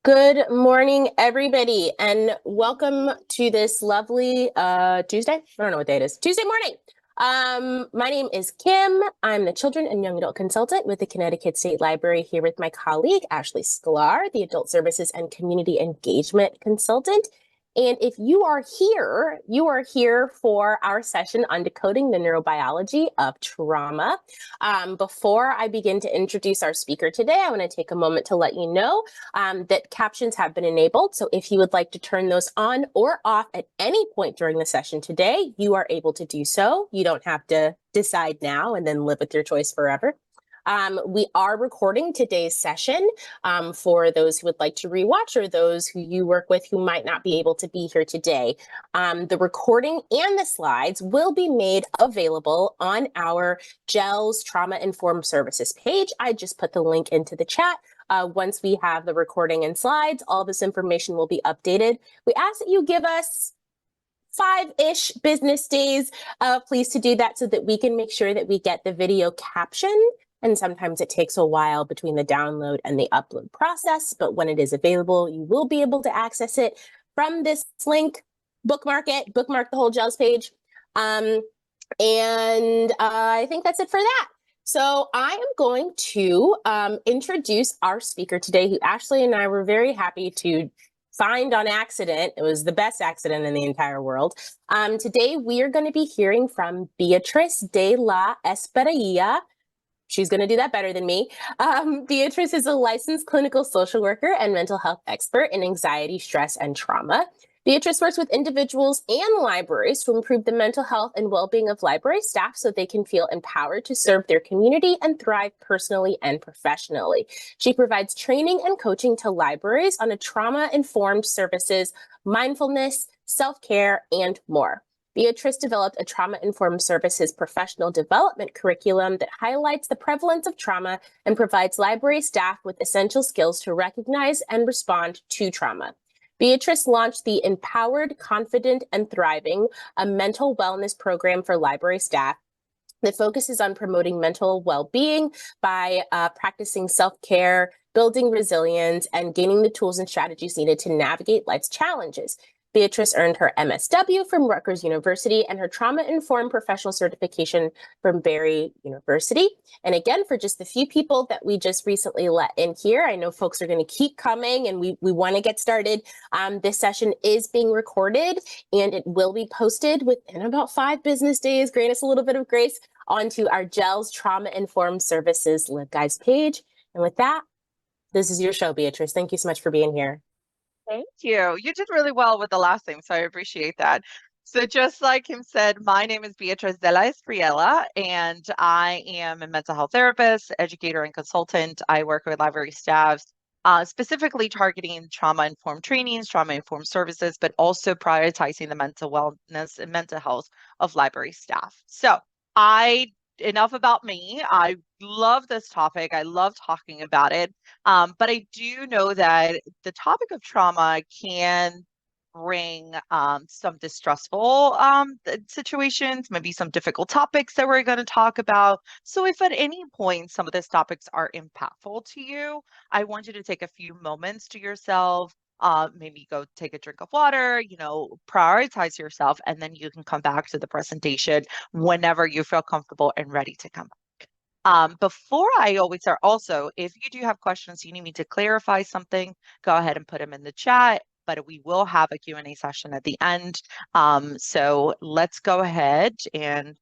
Good morning, everybody, and welcome to this lovely Tuesday. I don't know what day it is. Tuesday morning. My name is Kim. I'm the Children and Young Adult Consultant with the Connecticut State Library here with my colleague, Ashley Sklar, the Adult Services and Community Engagement Consultant. And if you are here for our session on decoding the neurobiology of trauma. Before I begin to introduce our speaker today, I want to take a moment to let you know that captions have been enabled. So if you would like to turn those on or off at any point during the session today, you are able to do so. You don't have to decide now and then live with your choice forever. We are recording today's session for those who would like to rewatch or those who you work with who might not be able to be here today. The recording and the slides will be made available on our GELS Trauma Informed Services page. I just put the link into the chat. Once we have the recording and slides, all this information will be updated. We ask that you give us 5-ish business days, please, to do that so that we can make sure that we get the video caption. And sometimes it takes a while between the download and the upload process, but when it is available, you will be able to access it from this link. Bookmark the whole GELS page. And I think that's it for that. So I am going to introduce our speaker today, who Ashley and I were very happy to find on accident. It was the best accident in the entire world. Today, we are going to be hearing from Beatriz de la Espriella. She's going to do that better than me. Beatriz is a licensed clinical social worker and mental health expert in anxiety, stress, and trauma. Beatriz works with individuals and libraries to improve the mental health and well-being of library staff so they can feel empowered to serve their community and thrive personally and professionally. She provides training and coaching to libraries on a trauma-informed services, mindfulness, self-care, and more. Beatriz developed a trauma-informed services professional development curriculum that highlights the prevalence of trauma and provides library staff with essential skills to recognize and respond to trauma. Beatriz launched the Empowered, Confident, and Thriving, a mental wellness program for library staff that focuses on promoting mental well-being by practicing self-care, building resilience, and gaining the tools and strategies needed to navigate life's challenges. Beatriz earned her MSW from Rutgers University and her trauma-informed professional certification from Barry University. And again, for just the few people that we just recently let in here, I know folks are going to keep coming and we want to get started. This session is being recorded and it will be posted within about 5 business days. Grant us a little bit of grace onto our GELS Trauma Informed Services LibGuides page. And with that, this is your show, Beatriz. Thank you so much for being here. Thank you. You did really well with the last thing, so I appreciate that. So just like him said, my name is Beatriz de la Espriella, and I am a mental health therapist, educator, and consultant. I work with library staffs, specifically targeting trauma-informed trainings, trauma-informed services, but also prioritizing the mental wellness and mental health of library staff. So enough about me. I love this topic. I love talking about it. But I do know that the topic of trauma can bring some distressful situations, maybe some difficult topics that we're going to talk about. So if at any point some of these topics are impactful to you, I want you to take a few moments to yourself, maybe go take a drink of water, prioritize yourself, and then you can come back to the presentation whenever you feel comfortable and ready to come back. Before I always start, also, if you do have questions, you need me to clarify something, go ahead and put them in the chat, but we will have a Q&A session at the end. So let's go ahead and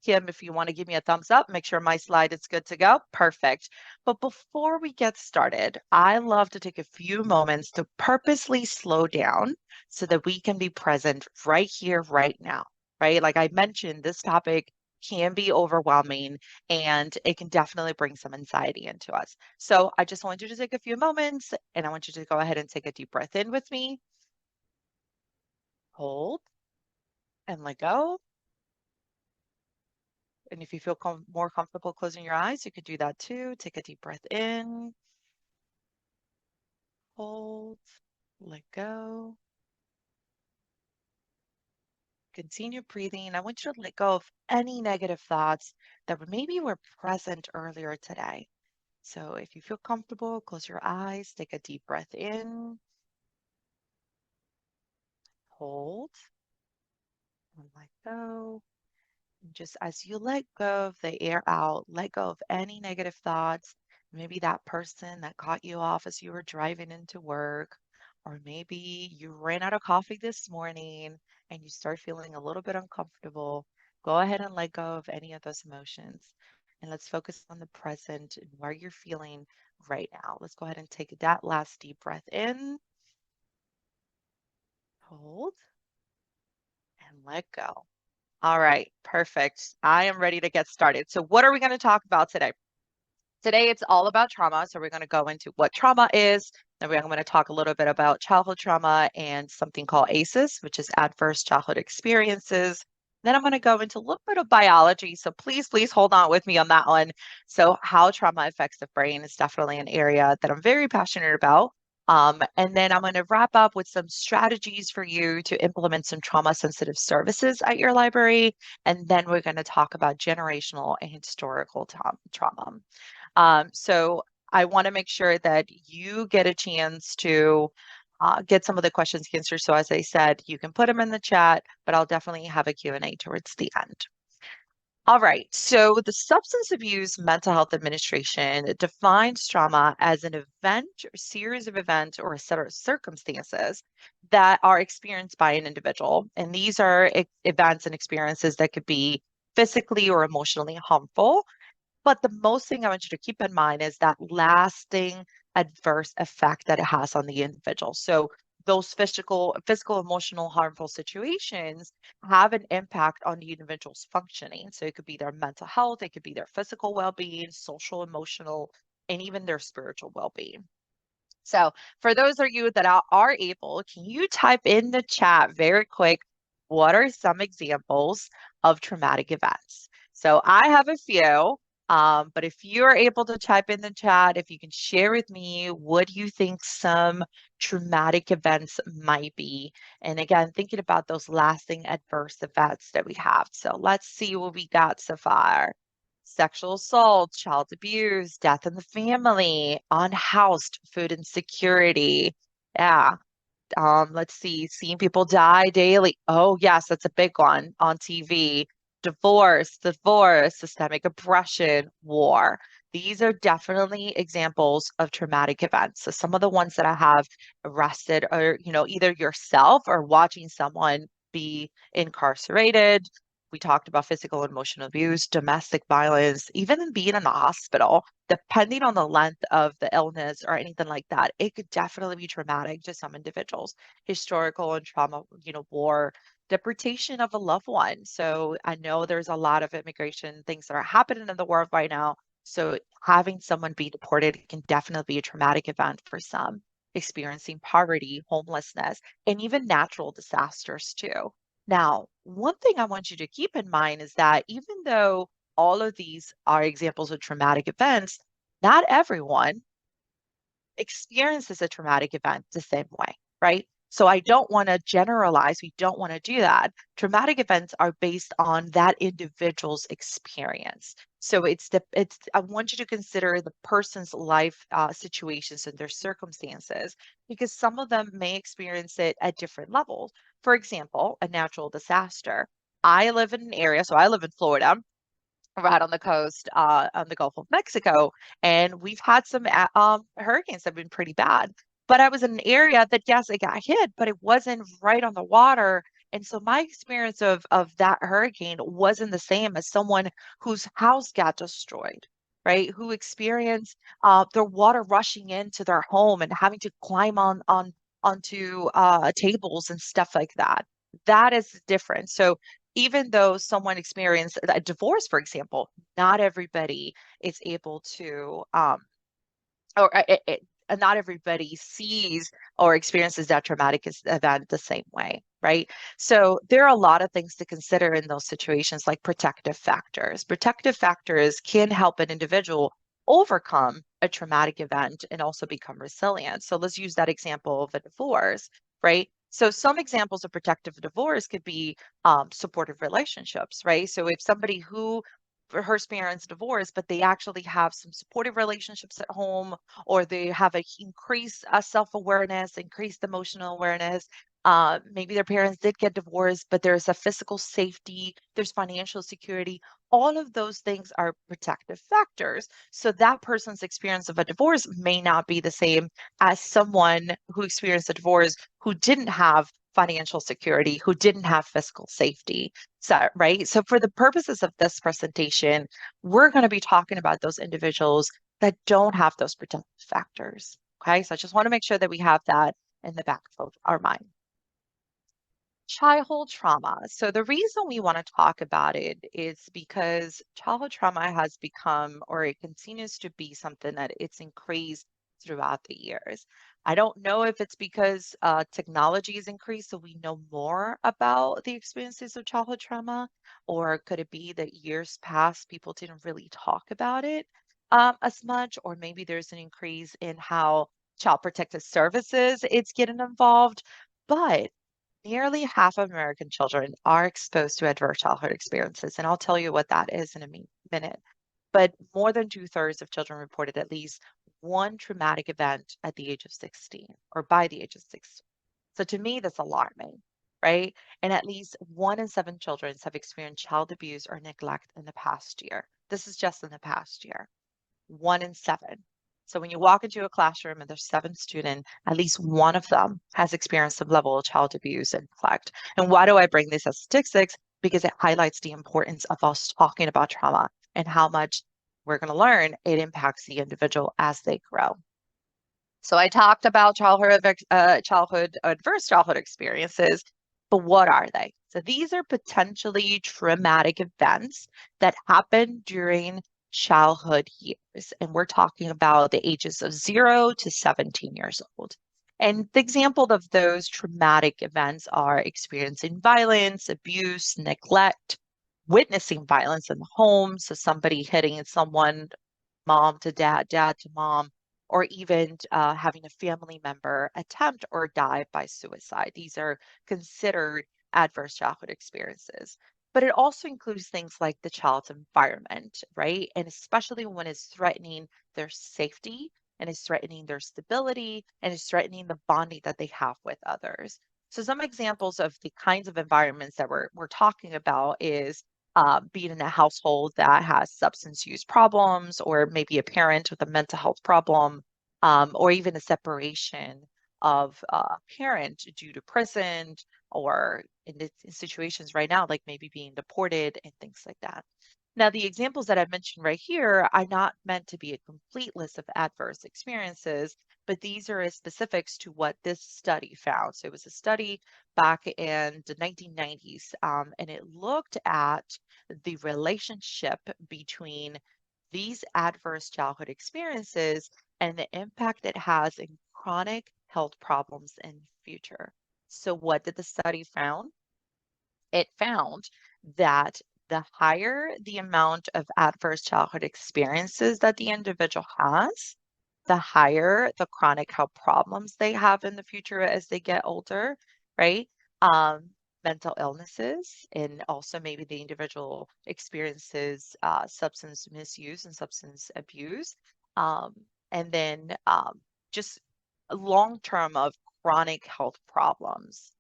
Kim, if you want to give me a thumbs up, make sure my slide is good to go. Perfect. But before we get started, I love to take a few moments to purposely slow down so that we can be present right here, right now, right? Like I mentioned, this topic can be overwhelming and it can definitely bring some anxiety into us. So I just want you to take a few moments and I want you to go ahead and take a deep breath in with me. Hold and let go. And if you feel more comfortable closing your eyes, you could do that too. Take a deep breath in, hold, let go. Continue breathing. I want you to let go of any negative thoughts that maybe were present earlier today. So if you feel comfortable, close your eyes, take a deep breath in, hold, and let go. And just as you let go of the air out, let go of any negative thoughts. Maybe that person that caught you off as you were driving into work, or maybe you ran out of coffee this morning and you start feeling a little bit uncomfortable. Go ahead and let go of any of those emotions. And let's focus on the present and where you're feeling right now. Let's go ahead and take that last deep breath in, hold, and let go. All right, perfect. I am ready to get started. So what are we going to talk about today? Today, it's all about trauma. So we're going to go into what trauma is. Then we're going to talk a little bit about childhood trauma and something called ACEs, which is adverse childhood experiences. Then I'm going to go into a little bit of biology. So please hold on with me on that one. So how trauma affects the brain is definitely an area that I'm very passionate about. And then I'm going to wrap up with some strategies for you to implement some trauma sensitive services at your library. And then we're going to talk about generational and historical trauma. So I want to make sure that you get a chance to get some of the questions answered. So as I said, you can put them in the chat, but I'll definitely have a Q&A towards the end. All right, so the Substance Abuse Mental Health Administration defines trauma as an event, or series of events, or a set of circumstances that are experienced by an individual. And these are events and experiences that could be physically or emotionally harmful. But the most thing I want you to keep in mind is that lasting adverse effect that it has on the individual. So those physical, emotional, harmful situations have an impact on the individual's functioning. So it could be their mental health, it could be their physical well-being, social, emotional, and even their spiritual well-being. So for those of you that are able, can you type in the chat very quick, what are some examples of traumatic events? So I have a few, but if you're able to type in the chat, if you can share with me what you think some traumatic events might be. And again, thinking about those lasting adverse events that we have. So let's see what we got so far. Sexual assault, child abuse, death in the family, unhoused, food insecurity. Yeah. Let's see, seeing people die daily. Oh, yes, that's a big one on TV. Divorce, systemic oppression, war. These are definitely examples of traumatic events. So some of the ones that I have arrested are, either yourself or watching someone be incarcerated. We talked about physical and emotional abuse, domestic violence, even being in the hospital, depending on the length of the illness or anything like that. It could definitely be traumatic to some individuals. Historical and trauma, war, deportation of a loved one. So I know there's a lot of immigration things that are happening in the world right now. So having someone be deported can definitely be a traumatic event for some, experiencing poverty, homelessness, and even natural disasters too. Now, one thing I want you to keep in mind is that even though all of these are examples of traumatic events, not everyone experiences a traumatic event the same way, right? So I don't want to generalize. We don't want to do that. Traumatic events are based on that individual's experience. So I want you to consider the person's life situations and their circumstances, because some of them may experience it at different levels. For example, a natural disaster. I live in an area, so I live in Florida, right on the coast, on the Gulf of Mexico, and we've had some hurricanes that have been pretty bad. But I was in an area that, yes, it got hit, but it wasn't right on the water. And so my experience of that hurricane wasn't the same as someone whose house got destroyed, right? Who experienced the water rushing into their home and having to climb onto tables and stuff like that. That is different. So even though someone experienced a divorce, for example, not everybody is able to, or not everybody sees or experiences that traumatic event the same way, right? So there are a lot of things to consider in those situations, like protective factors. Protective factors can help an individual overcome a traumatic event and also become resilient. So let's use that example of a divorce, right? So some examples of protective divorce could be supportive relationships, right? So if somebody who her experience divorce, but they actually have some supportive relationships at home, or they have a increased self-awareness, increased emotional awareness. Maybe their parents did get divorced, but there's a physical safety, there's financial security. All of those things are protective factors. So that person's experience of a divorce may not be the same as someone who experienced a divorce who didn't have financial security, who didn't have physical safety. So, right. So for the purposes of this presentation, we're going to be talking about those individuals that don't have those protective factors. Okay. So I just want to make sure that we have that in the back of our mind. Childhood trauma. So the reason we want to talk about it is because childhood trauma has become, or it continues to be, something that it's increased throughout the years. I don't know if it's because technology has increased, so we know more about the experiences of childhood trauma, or could it be that years past people didn't really talk about it as much, or maybe there's an increase in how child protective services it's getting involved. But nearly half of American children are exposed to adverse childhood experiences, and I'll tell you what that is in a minute. But more than 2/3 of children reported at least one traumatic event at the age of 16 or by the age of 16. So to me, that's alarming, right? And at least 1 in 7 children have experienced child abuse or neglect in the past year. This is just in the past year. 1 in 7. So when you walk into a classroom and there's 7 students, at least one of them has experienced some level of child abuse and neglect. And why do I bring this as statistics? Because it highlights the importance of us talking about trauma and how much we're going to learn it impacts the individual as they grow. So I talked about adverse childhood experiences, but what are they? So these are potentially traumatic events that happen during childhood years. And we're talking about the ages of 0 to 17 years old. And the example of those traumatic events are experiencing violence, abuse, neglect, witnessing violence in the home. So somebody hitting someone, mom to dad, dad to mom, or even having a family member attempt or die by suicide. These are considered adverse childhood experiences. But it also includes things like the child's environment, right? And especially when it's threatening their safety and it's threatening their stability and it's threatening the bonding that they have with others. So some examples of the kinds of environments that we're talking about is being in a household that has substance use problems, or maybe a parent with a mental health problem, or even a separation of a parent due to prison, or in situations right now, like maybe being deported and things like that. Now, the examples that I mentioned right here are not meant to be a complete list of adverse experiences, but these are specifics to what this study found. So it was a study back in the 1990s, and it looked at the relationship between these adverse childhood experiences and the impact it has in chronic health problems in the future. So what did the study found? It found that the higher the amount of adverse childhood experiences that the individual has, the higher the chronic health problems they have in the future as they get older, right? Mental illnesses, and also maybe the individual experiences substance misuse and substance abuse, um, and then just long term of chronic health problems.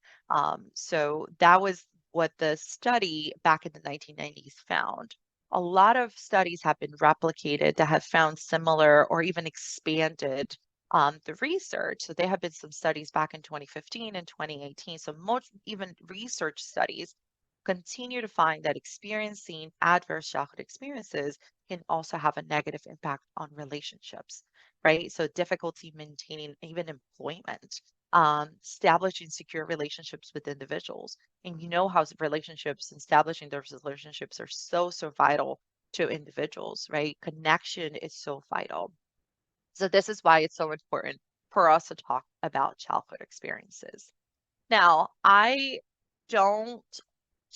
So that was what the study back in the 1990s found. A lot of studies have been replicated that have found similar or even expanded the research. So there have been some studies back in 2015 and 2018. So most even research studies continue to find that experiencing adverse childhood experiences can also have a negative impact on relationships, right? So difficulty maintaining even employment, establishing secure relationships with individuals. And you know how relationships, establishing those relationships are so vital to individuals, right? Connection is so vital. So this is why it's so important for us to talk about childhood experiences. Now, I don't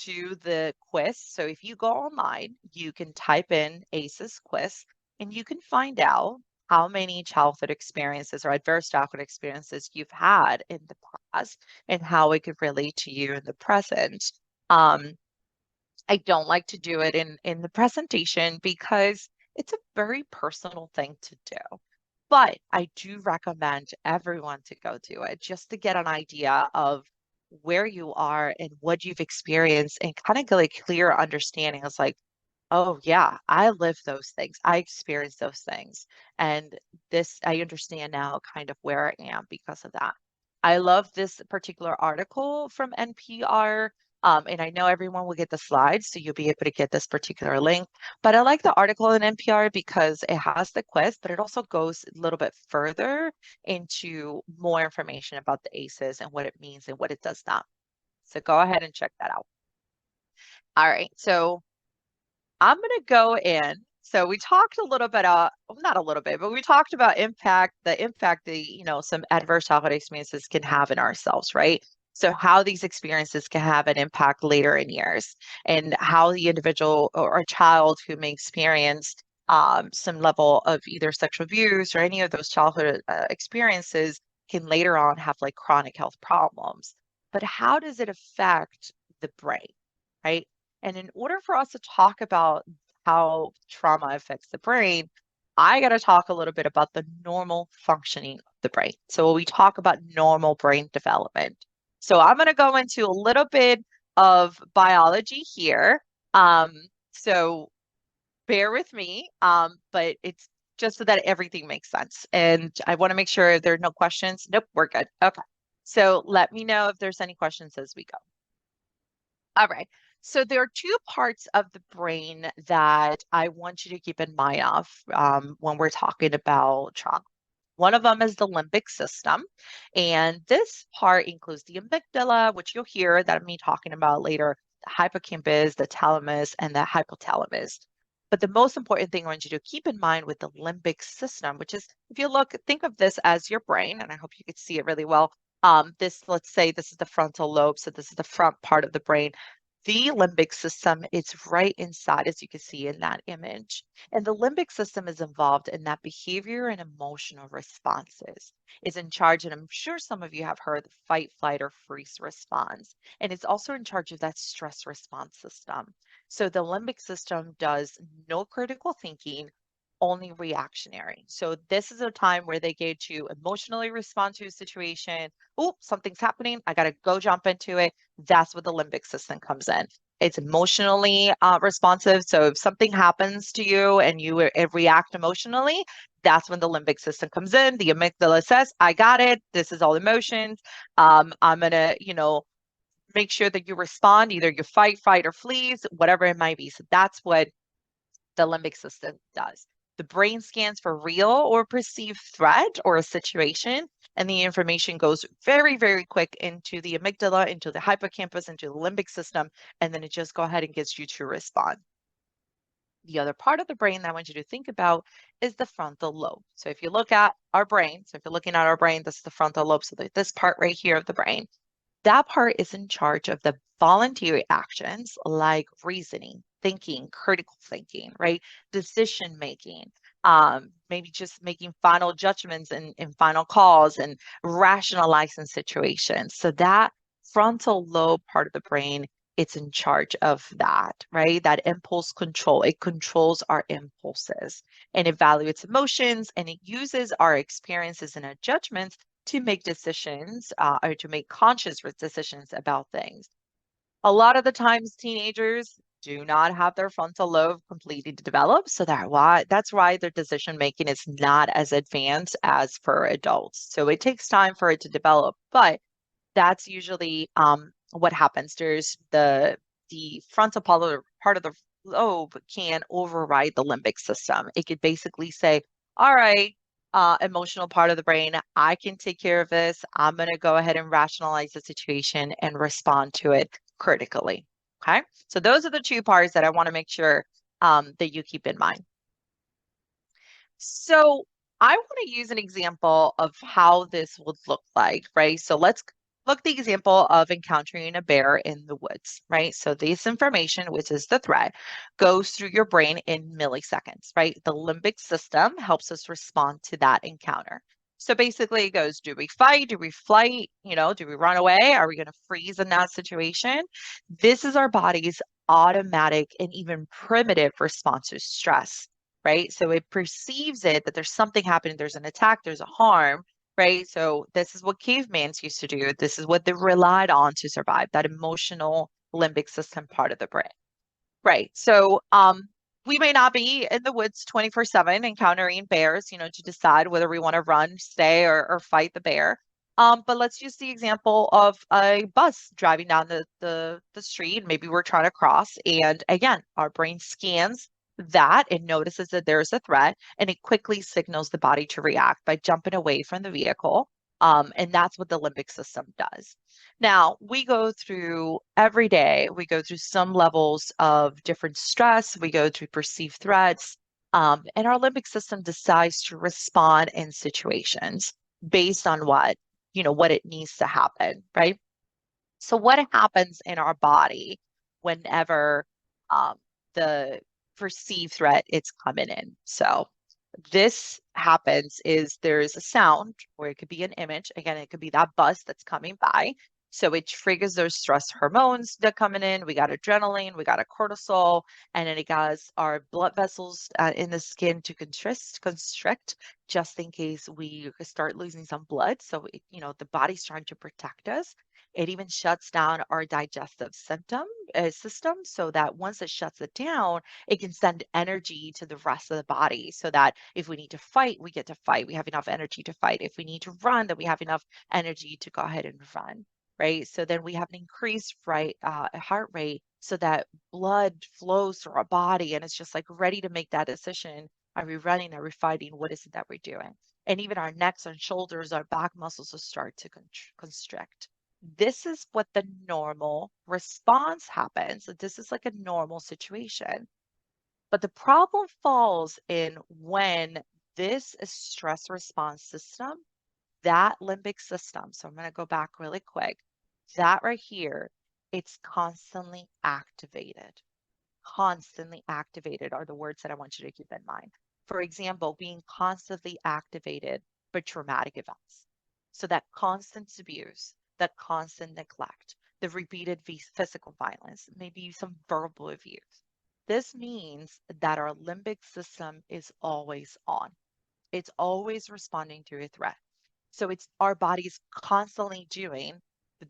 do the quiz. So if you go online, you can type in ACEs quiz and you can find out how many childhood experiences or adverse childhood experiences you've had in the past and how it could relate to you in the present. Um, I don't like to do it in the presentation because it's a very personal thing to do. But I do recommend everyone to go do it just to get an idea of where you are and what you've experienced and kind of get a clear understanding. It's like, oh, yeah, I lived those things. I experienced those things. And this, I understand now kind of where I am because of that. I love this particular article from NPR. And I know everyone will get the slides, so you'll be able to get this particular link. But I like the article in NPR because it has the quiz, but it also goes a little bit further into more information about the ACEs and what it means and what it does not. So go ahead and check that out. All right. So I'm going to go in. So we talked a little bit, not a little bit, but we talked about the impact some adverse childhood experiences can have in ourselves, right? So how these experiences can have an impact later in years and how the individual or a child who may experience some level of either sexual abuse or any of those childhood experiences can later on have like chronic health problems. But how does it affect the brain, right? And in order for us to talk about how trauma affects the brain, I got to talk a little bit about the normal functioning of the brain. So we talk about normal brain development. So I'm going to go into a little bit of biology here. So bear with me, but it's just so that everything makes sense. And I want to make sure there are no questions. Nope, we're good. Okay. So let me know if there's any questions as we go. All right. So there are two parts of the brain that I want you to keep in mind of when we're talking about trauma. One of them is the limbic system, and this part includes the amygdala, which you'll hear that me talking about later, the hippocampus, the thalamus, and the hypothalamus. But the most important thing I want you to keep in mind with the limbic system, which is if you think of this as your brain, and I hope you could see it really well. Let's say this is the frontal lobe, so this is the front part of the brain. The limbic system is right inside, as you can see in that image. And the limbic system is involved in that behavior and emotional responses. It's in charge, and I'm sure some of you have heard the fight, flight, or freeze response. And it's also in charge of that stress response system. So the limbic system does no critical thinking, only reactionary. So this is a time where they get to emotionally respond to a situation. Oh, something's happening. I got to go jump into it. That's what the limbic system comes in. It's emotionally responsive. So if something happens to you and you react emotionally, that's when the limbic system comes in. The amygdala says, I got it. This is all emotions. I'm going to, make sure that you respond, either you fight, or flees, whatever it might be. So that's what the limbic system does. The brain scans for real or perceived threat or a situation, and the information goes very, very quick into the amygdala, into the hippocampus, into the limbic system, and then it just go ahead and gets you to respond. The other part of the brain that I want you to think about is the frontal lobe. So if you look at our brain, so if you're looking at our brain, this is the frontal lobe. So this part right here of the brain, that part is in charge of the voluntary actions like reasoning, thinking, critical thinking, right? Decision making, maybe just making final judgments and final calls and rationalizing situations. So that frontal lobe part of the brain, it's in charge of that, right? That impulse control. It controls our impulses and evaluates emotions, and it uses our experiences and our judgments to make decisions or to make conscious decisions about things. A lot of the times, teenagers do not have their frontal lobe completely developed, so that's why their decision making is not as advanced as for adults. So it takes time for it to develop, but that's usually what happens. There's the frontal part of the lobe can override the limbic system. It could basically say, all right, emotional part of the brain, I can take care of this. I'm going to go ahead and rationalize the situation and respond to it critically. Okay. So those are the two parts that I want to make sure that you keep in mind. So I want to use an example of how this would look like, right? So let's look the example of encountering a bear in the woods, right? So this information, which is the threat, goes through your brain in milliseconds, right? The limbic system helps us respond to that encounter. So basically it goes, do we fight? Do we flight? Do we run away? Are we going to freeze in that situation? This is our body's automatic and even primitive response to stress, right? So it perceives it that there's something happening, there's an attack, there's a harm, right? So this is what cavemans used to do. This is what they relied on to survive, that emotional limbic system part of the brain. Right. So we may not be in the woods 24/7 encountering bears, to decide whether we want to run, stay, or fight the bear. But let's use the example of a bus driving down the street. Maybe we're trying to cross. And again, our brain scans that and notices that there's a threat, and it quickly signals the body to react by jumping away from the vehicle. And that's what the limbic system does. Now, we go through every day, we go through some levels of different stress, we go through perceived threats, and our limbic system decides to respond in situations based on what it needs to happen, right? So, what happens in our body whenever the perceived threat is coming in? So, this happens is there's a sound, or it could be an image. Again, it could be that bus that's coming by. So it triggers those stress hormones that coming in. We got adrenaline, we got a cortisol, and then it got our blood vessels in the skin to constrict, just in case we start losing some blood. So the body's trying to protect us. It even shuts down our digestive system, so that once it shuts it down, it can send energy to the rest of the body, so that if we need to fight, we get to fight. We have enough energy to fight. If we need to run, then we have enough energy to go ahead and run, right? So then we have an increased heart rate, so that blood flows through our body, and it's just like ready to make that decision. Are we running? Are we fighting? What is it that we're doing? And even our necks and shoulders, our back muscles will start to constrict. This is what the normal response happens. So this is like a normal situation. But the problem falls in when this stress response system, that limbic system, so I'm going to go back really quick, that right here, it's constantly activated. Constantly activated are the words that I want you to keep in mind. For example, being constantly activated by traumatic events. So that constant abuse, that constant neglect, the repeated physical violence, maybe some verbal abuse. This means that our limbic system is always on. It's always responding to a threat. So it's our body's constantly doing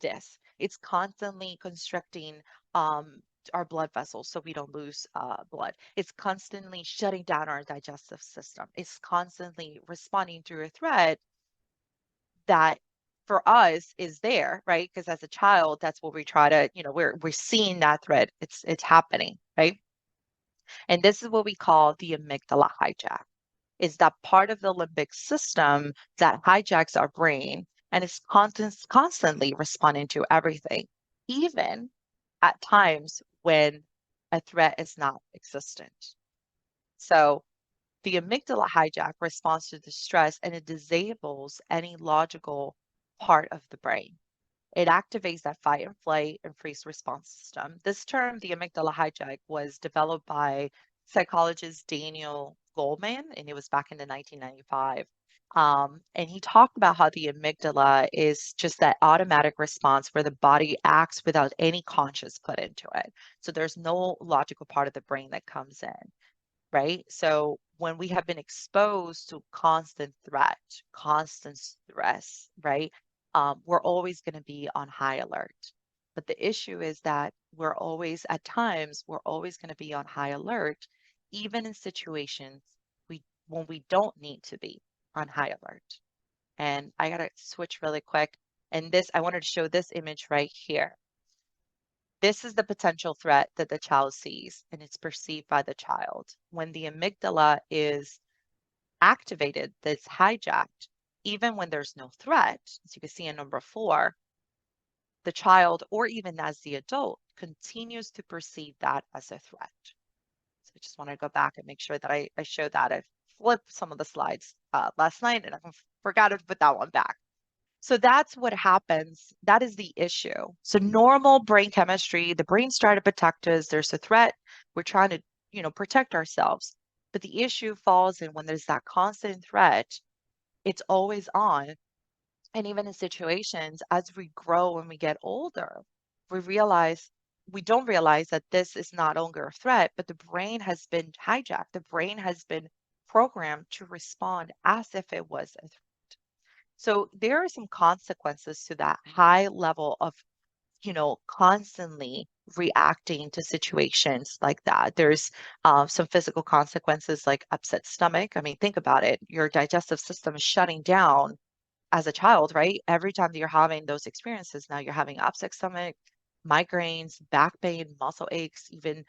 this. It's constantly constricting our blood vessels so we don't lose blood. It's constantly shutting down our digestive system. It's constantly responding to a threat that for us is there, right? Because as a child, that's what we try to, we're seeing that threat. It's happening, right? And this is what we call the amygdala hijack. Is that part of the limbic system that hijacks our brain and is constantly responding to everything, even at times when a threat is not existent. So the amygdala hijack responds to the stress, and it disables any logical part of the brain. It activates that fight and flight and freeze response system. This term, the amygdala hijack, was developed by psychologist Daniel Goleman, and it was back in the 1995. And he talked about how the amygdala is just that automatic response where the body acts without any conscious put into it. So there's no logical part of the brain that comes in, right? So when we have been exposed to constant threat, constant stress, right? We're always going to be on high alert. But the issue is that at times, we're always going to be on high alert, even in situations when we don't need to be on high alert. And I got to switch really quick. And I wanted to show this image right here. This is the potential threat that the child sees, and it's perceived by the child. When the amygdala is activated, that's hijacked, even when there's no threat, as you can see in number 4, the child, or even as the adult, continues to perceive that as a threat. So I just want to go back and make sure that I show that. I flipped some of the slides last night, and I forgot to put that one back. So that's what happens. That is the issue. So normal brain chemistry, the brain's trying to protect us. There's a threat. We're trying to, protect ourselves. But the issue falls in when there's that constant threat, it's always on. And even in situations as we grow and we get older, we realize we don't realize that this is not longer a threat, but the brain has been hijacked. The brain has been programmed to respond as if it was a threat. So there are some consequences to that high level of, constantly reacting to situations like that. There's some physical consequences like upset stomach. I mean, think about it. Your digestive system is shutting down as a child, right? Every time that you're having those experiences, now you're having upset stomach, migraines, back pain, muscle aches, even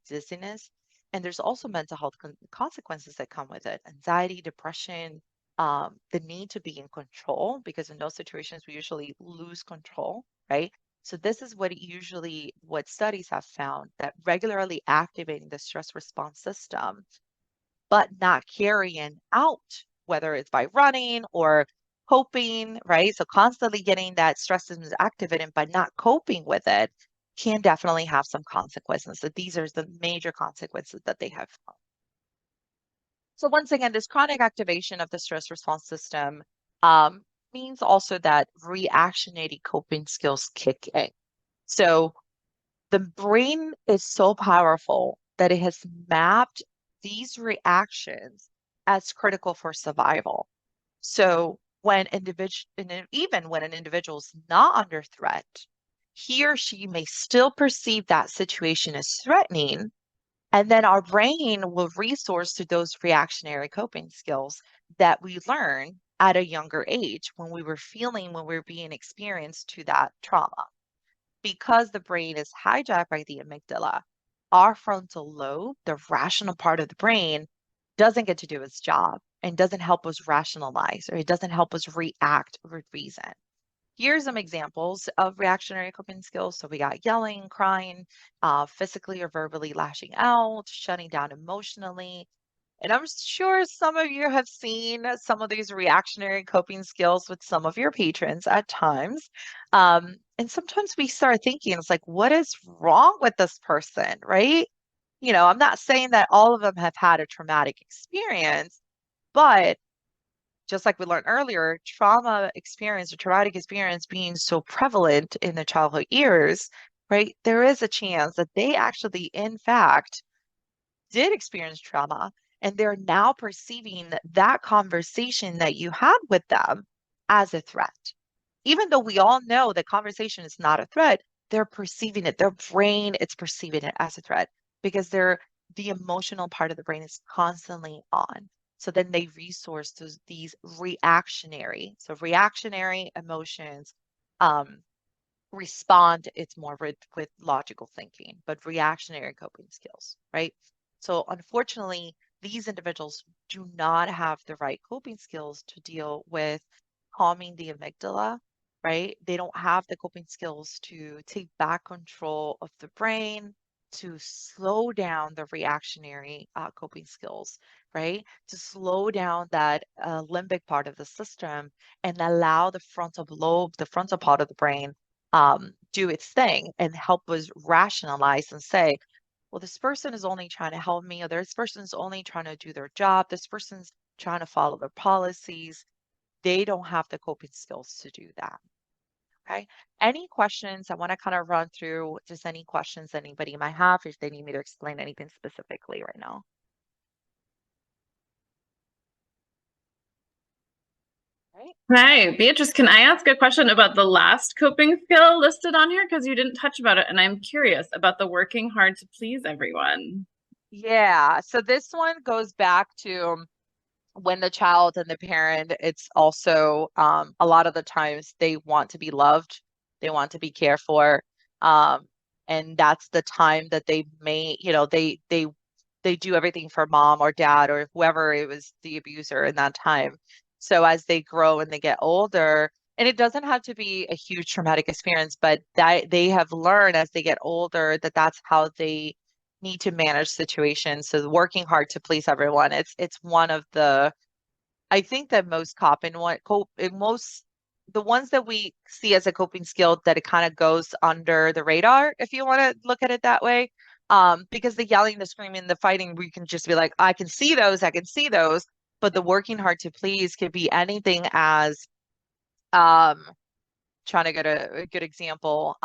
dizziness. And there's also mental health consequences that come with it: anxiety, depression, the need to be in control, because in those situations, we usually lose control, right? So this is what studies have found, that regularly activating the stress response system, but not carrying out, whether it's by running or coping, right? So constantly getting that stress system activated, but not coping with it, can definitely have some consequences. So these are the major consequences that they have found. So once again, this chronic activation of the stress response system means also that reactionary coping skills kick in. So the brain is so powerful that it has mapped these reactions as critical for survival. So even when an individual is not under threat, he or she may still perceive that situation as threatening. And then our brain will resource to those reactionary coping skills that we learn at a younger age when we were being experienced to that trauma. Because the brain is hijacked by the amygdala, our frontal lobe, the rational part of the brain, doesn't get to do its job and doesn't help us rationalize, or it doesn't help us react with reason. Here's some examples of reactionary coping skills. So we got yelling, crying, physically or verbally lashing out, shutting down emotionally. And I'm sure some of you have seen some of these reactionary coping skills with some of your patrons at times. And sometimes we start thinking, it's like, what is wrong with this person, right? I'm not saying that all of them have had a traumatic experience, but just like we learned earlier, trauma experience or traumatic experience being so prevalent in the childhood years, right? There is a chance that they actually, in fact, did experience trauma, and they're now perceiving that conversation that you had with them as a threat. Even though we all know that conversation is not a threat, they're perceiving it. Their brain is perceiving it as a threat because the emotional part of the brain is constantly on. So then they resource these reactionary emotions, um, respond, it's more with logical thinking, but reactionary coping skills, right? So unfortunately, these individuals do not have the right coping skills to deal with calming the amygdala, right? They don't have the coping skills to take back control of the brain, to slow down the reactionary coping skills, right? To slow down that limbic part of the system and allow the frontal lobe, the frontal part of the brain, do its thing and help us rationalize and say, well, this person is only trying to help me, or this person is only trying to do their job. This person's trying to follow their policies. They don't have the coping skills to do that. Okay. Any questions? I want to kind of run through just any questions anybody might have if they need me to explain anything specifically right now. Right. Hi, Beatrice, can I ask a question about the last coping skill listed on here? Because you didn't touch about it, and I'm curious about the working hard to please everyone. Yeah. So this one goes back to when the child and the parent, it's also a lot of the times they want to be loved, they want to be cared for, and that's the time that they may, they do everything for mom or dad or whoever it was the abuser in that time. So as they grow and they get older, and it doesn't have to be a huge traumatic experience, but that they have learned as they get older that that's how they need to manage situations. So working hard to please everyone, it's one of the, I think that most the ones that we see as a coping skill that it kind of goes under the radar, if you want to look at it that way. Because the yelling, the screaming, the fighting, we can just be like, I can see those, but the working hard to please could be anything as trying to get a good example.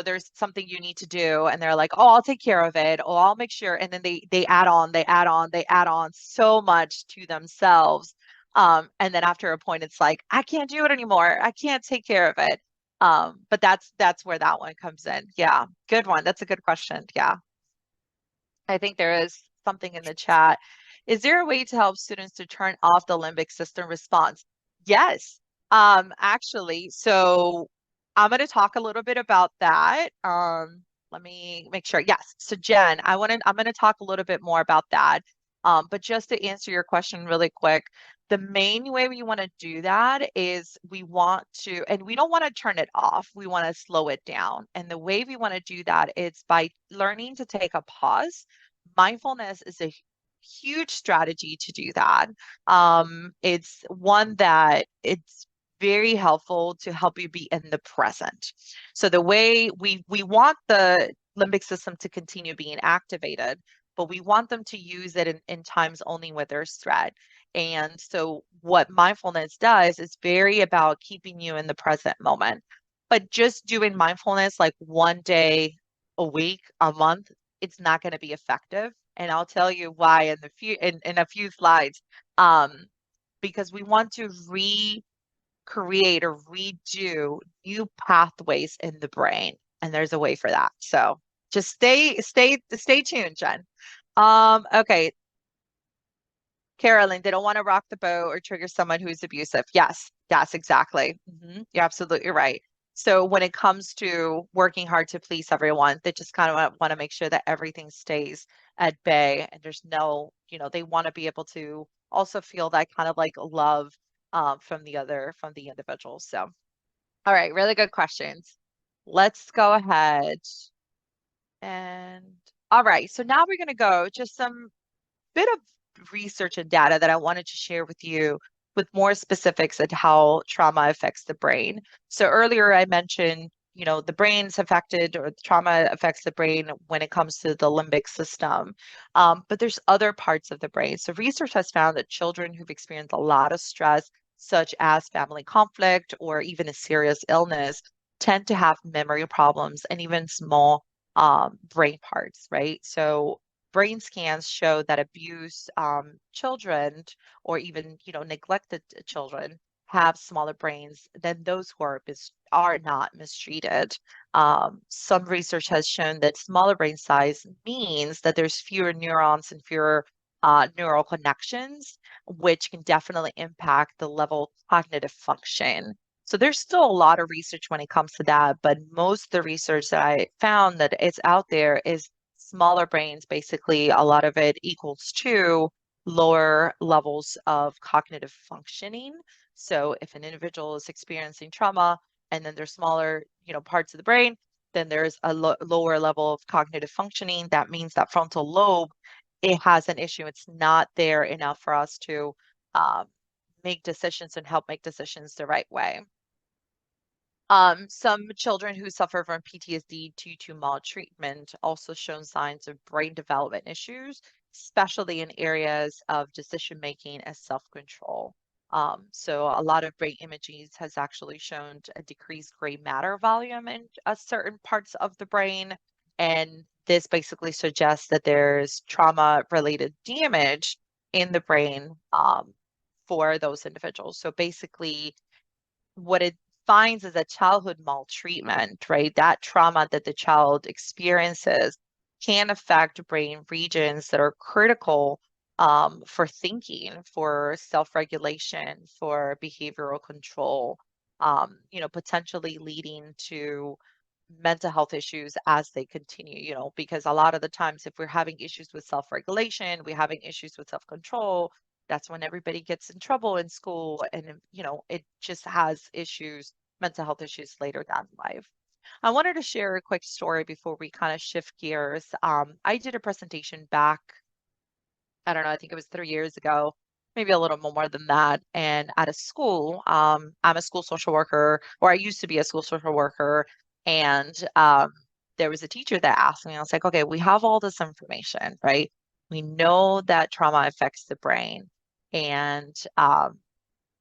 there's something you need to do, and they're like, oh, I'll take care of it. Oh, I'll make sure. And then they add on so much to themselves. And then after a point, it's like, I can't do it anymore. I can't take care of it. But that's where that one comes in. Yeah, good one. That's a good question. Yeah. I think there is something in the chat. Is there a way to help students to turn off the limbic system response? Yes, actually. So I'm going to talk a little bit about that. Let me make sure. Yes. So Jen, I'm going to talk a little bit more about that. But just to answer your question really quick, the main way we want to do that is we want to, and we don't want to turn it off. We want to slow it down. And the way we want to do that is by learning to take a pause. Mindfulness is a huge strategy to do that. It's one that it's very helpful to help you be in the present. So the way we want the limbic system to continue being activated, but we want them to use it in times only when there's threat. And so what mindfulness does is very about keeping you in the present moment. But just doing mindfulness like one day a week, a month, it's not going to be effective. And I'll tell you why in a few slides. Because we want to recreate or redo new pathways in the brain. And there's a way for that. So just stay tuned, Jen. Okay. Carolyn, they don't want to rock the boat or trigger someone who's abusive. Yes, exactly. You're absolutely right. So when it comes to working hard to please everyone, they just kind of want to make sure that everything stays at bay, and there's no, they want to be able to also feel that kind of like love from the individuals. So, all right, really good questions. Let's go ahead and all right. So now we're going to go just some bit of research and data that I wanted to share with you with more specifics at how trauma affects the brain. So earlier I mentioned, the brain's affected, or the trauma affects the brain when it comes to the limbic system. But there's other parts of the brain. So research has found that children who've experienced a lot of stress, such as family conflict or even a serious illness, tend to have memory problems and even small brain parts, right? So brain scans show that abused children, or even neglected children, have smaller brains than those who are not mistreated. Some research has shown that smaller brain size means that there's fewer neurons and fewer neural connections, which can definitely impact the level of cognitive function. So there's still a lot of research when it comes to that, but most of the research that I found that is out there is smaller brains. Basically, a lot of it equals to lower levels of cognitive functioning. So if an individual is experiencing trauma and then there's smaller, parts of the brain, then there's a lower level of cognitive functioning. That means that frontal lobe, it has an issue. It's not there enough for us to make decisions and help make decisions the right way. Some children who suffer from PTSD due to maltreatment also shown signs of brain development issues, especially in areas of decision making and self-control. So a lot of brain imaging has actually shown a decreased gray matter volume in certain parts of the brain. And this basically suggests that there's trauma-related damage in the brain for those individuals. So basically, what it finds is a childhood maltreatment, right? That trauma that the child experiences can affect brain regions that are critical for thinking, for self-regulation, for behavioral control, potentially leading to mental health issues as they continue, because a lot of the times if we're having issues with self-regulation, we're having issues with self-control, that's when everybody gets in trouble in school, and it just has issues, mental health issues later down in life. I wanted to share a quick story before we kind of shift gears. I did a presentation back, I don't know, I think it was 3 years ago, maybe a little more than that. And at a school, I'm a school social worker, or I used to be a school social worker. And there was a teacher that asked me, I was like, okay, we have all this information, right? We know that trauma affects the brain. And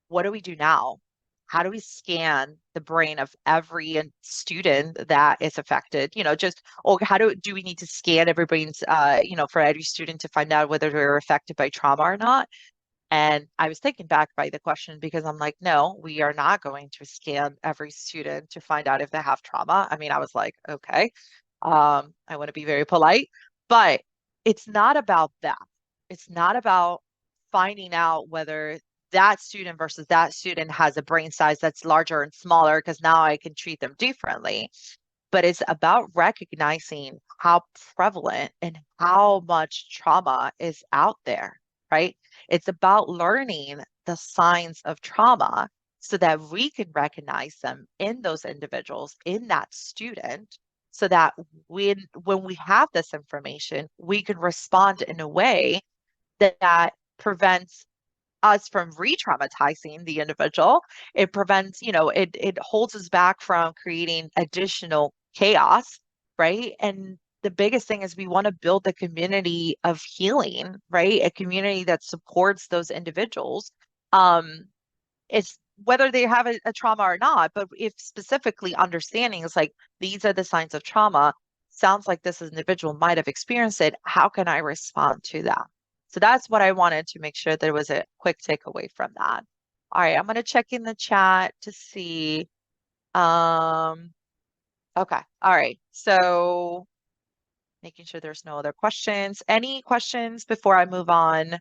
what do we do now? how do we scan the brain of every student that is affected? Just, or how do we need to scan every brain's, for every student to find out whether they're affected by trauma or not? And I was taken back by the question because I'm like, no, we are not going to scan every student to find out if they have trauma. I mean, I was like, okay, I want to be very polite, but it's not about that. It's not about finding out whether that student versus that student has a brain size that's larger and smaller, because now I can treat them differently. But it's about recognizing how prevalent and how much trauma is out there, right? It's about learning the signs of trauma so that we can recognize them in those individuals, in that student, so that when we have this information, we can respond in a way that prevents us from re-traumatizing the individual. It prevents, it holds us back from creating additional chaos, right? And the biggest thing is we want to build the community of healing, right? A community that supports those individuals. It's whether they have a trauma or not, but if specifically understanding is like, these are the signs of trauma, sounds like this individual might have experienced it. How can I respond to that? So that's what I wanted to make sure there was a quick takeaway from that. All right, I'm going to check in the chat to see. Okay, all right. So making sure there's no other questions. Any questions before I move on?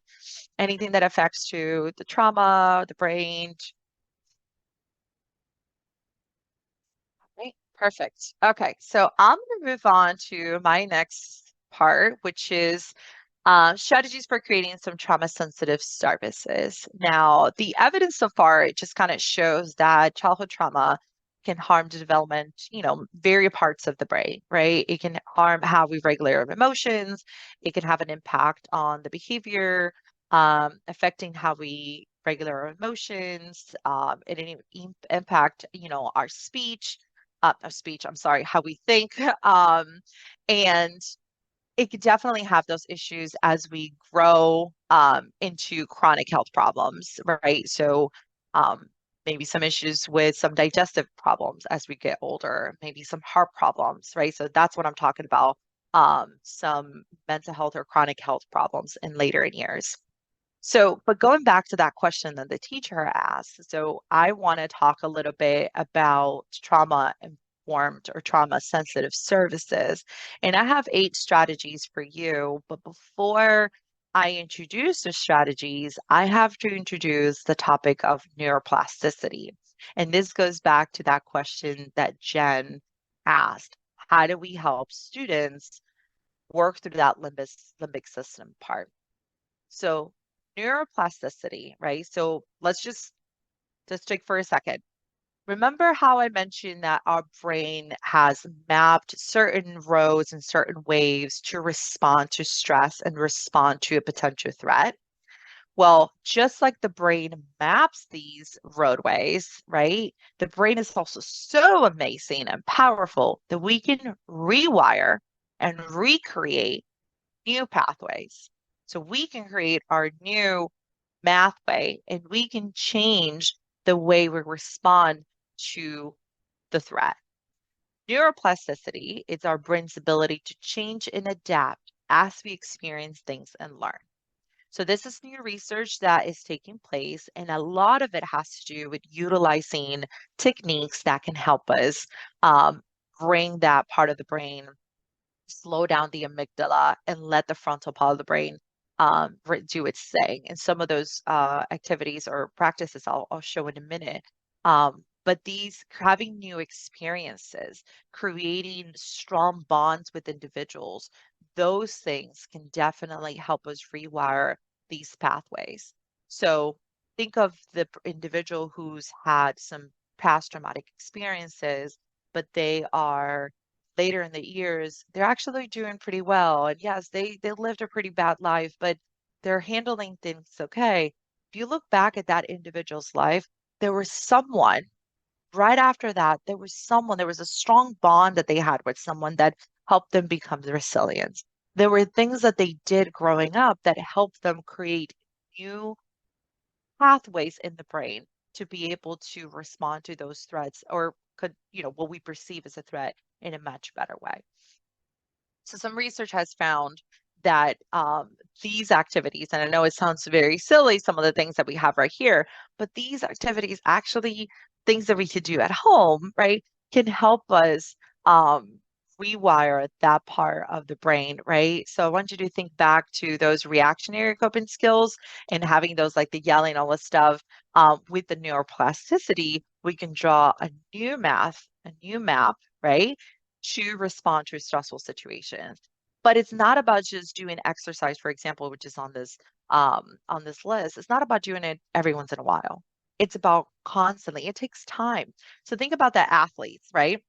Anything that affects to the trauma, the brain? Right, perfect. Okay, so I'm going to move on to my next part, which is strategies for creating some trauma-sensitive services. Now, the evidence so far, it just kind of shows that childhood trauma can harm the development, various parts of the brain, right? It can harm how we regulate our emotions. It can have an impact on the behavior, affecting how we regulate our emotions. It can impact, I'm sorry, how we think. And it could definitely have those issues as we grow into chronic health problems, right? So maybe some issues with some digestive problems as we get older, maybe some heart problems, right? So that's what I'm talking about, some mental health or chronic health problems in later in years. So, but going back to that question that the teacher asked, so I want to talk a little bit about trauma-informed or trauma-sensitive services. And I have 8 strategies for you, but before I introduce the strategies, I have to introduce the topic of neuroplasticity. And this goes back to that question that Jen asked. How do we help students work through that limbic system part? So neuroplasticity, right? So let's just take for a second. Remember how I mentioned that our brain has mapped certain roads and certain waves to respond to stress and respond to a potential threat? Well, just like the brain maps these roadways, right? The brain is also so amazing and powerful that we can rewire and recreate new pathways. So we can create our new pathway and we can change the way we respond to the threat. Neuroplasticity is our brain's ability to change and adapt as we experience things and learn. So this is new research that is taking place, and a lot of it has to do with utilizing techniques that can help us bring that part of the brain, slow down the amygdala, and let the frontal part of the brain do its thing. And some of those activities or practices I'll show in a minute. But these having new experiences, creating strong bonds with individuals, those things can definitely help us rewire these pathways. So think of the individual who's had some past traumatic experiences, but they are later in the years, they're actually doing pretty well. And yes, they lived a pretty bad life, but they're handling things okay. If you look back at that individual's life, there was someone right after that, there was a strong bond that they had with someone that helped them become resilient. There were things that they did growing up that helped them create new pathways in the brain to be able to respond to those threats, or could, what we perceive as a threat, in a much better way. So some research has found that these activities, and I know it sounds very silly, some of the things that we have right here, but these activities, actually things that we could do at home, right, can help us rewire that part of the brain, right? So I want you to think back to those reactionary coping skills and having those, like the yelling, all this stuff. With the neuroplasticity, we can draw a new map, right, to respond to stressful situations. But it's not about just doing exercise, for example, which is on this list. It's not about doing it every once in a while. It's about constantly. It takes time. So think about the athletes, right?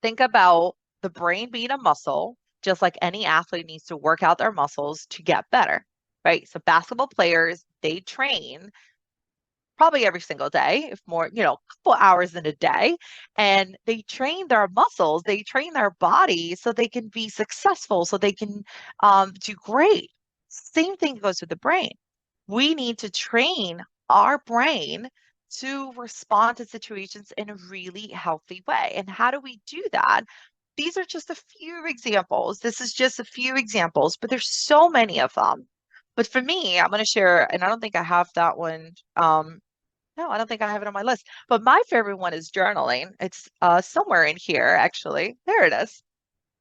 Think about the brain being a muscle, just like any athlete needs to work out their muscles to get better, right? So basketball players, they train probably every single day, if more, a couple hours in a day. And they train their muscles, they train their body so they can be successful, so they can do great. Same thing goes with the brain. We need to train our brain to respond to situations in a really healthy way. And how do we do that? These are just a few examples. This is just a few examples, but there's so many of them. But for me, I'm going to share, and I don't think I have that one. No, I don't think I have it on my list. But my favorite one is journaling. It's somewhere in here, actually. There it is.